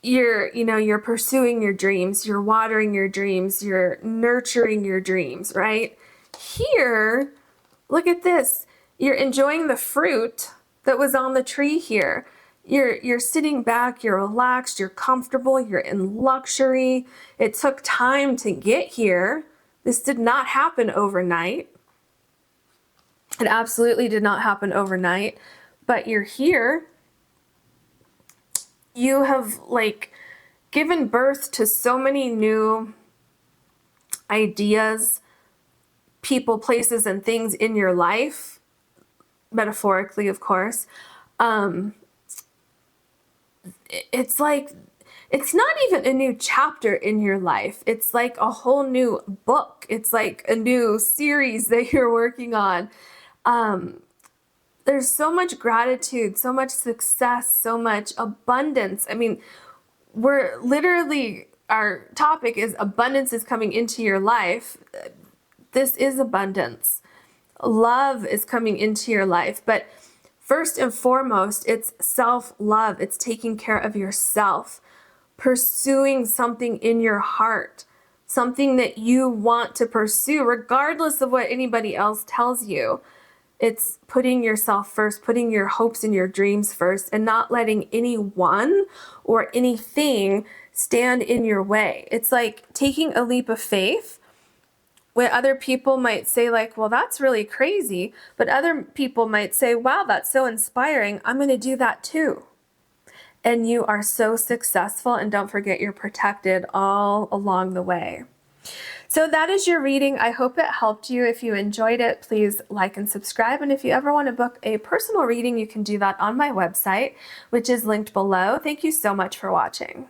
you're pursuing your dreams, you're watering your dreams, you're nurturing your dreams, right? Here, look at this. You're enjoying the fruit that was on the tree here. You're sitting back, you're relaxed, you're comfortable, you're in luxury. It took time to get here. This did not happen overnight. It absolutely did not happen overnight, but you're here. You have like given birth to so many new ideas, people, places, and things in your life, metaphorically, of course. It's like, it's not even a new chapter in your life. It's like a whole new book. It's like a new series that you're working on. There's so much gratitude, so much success, so much abundance. I mean, our topic is abundance is coming into your life. This is abundance. Love is coming into your life. But first and foremost, it's self-love. It's taking care of yourself, pursuing something in your heart, something that you want to pursue, regardless of what anybody else tells you. It's putting yourself first, putting your hopes and your dreams first, and not letting anyone or anything stand in your way. It's like taking a leap of faith. When other people might say like, well, that's really crazy. But other people might say, wow, that's so inspiring. I'm going to do that too. And you are so successful. And don't forget, you're protected all along the way. So that is your reading. I hope it helped you. If you enjoyed it, please like and subscribe. And if you ever want to book a personal reading, you can do that on my website, which is linked below. Thank you so much for watching.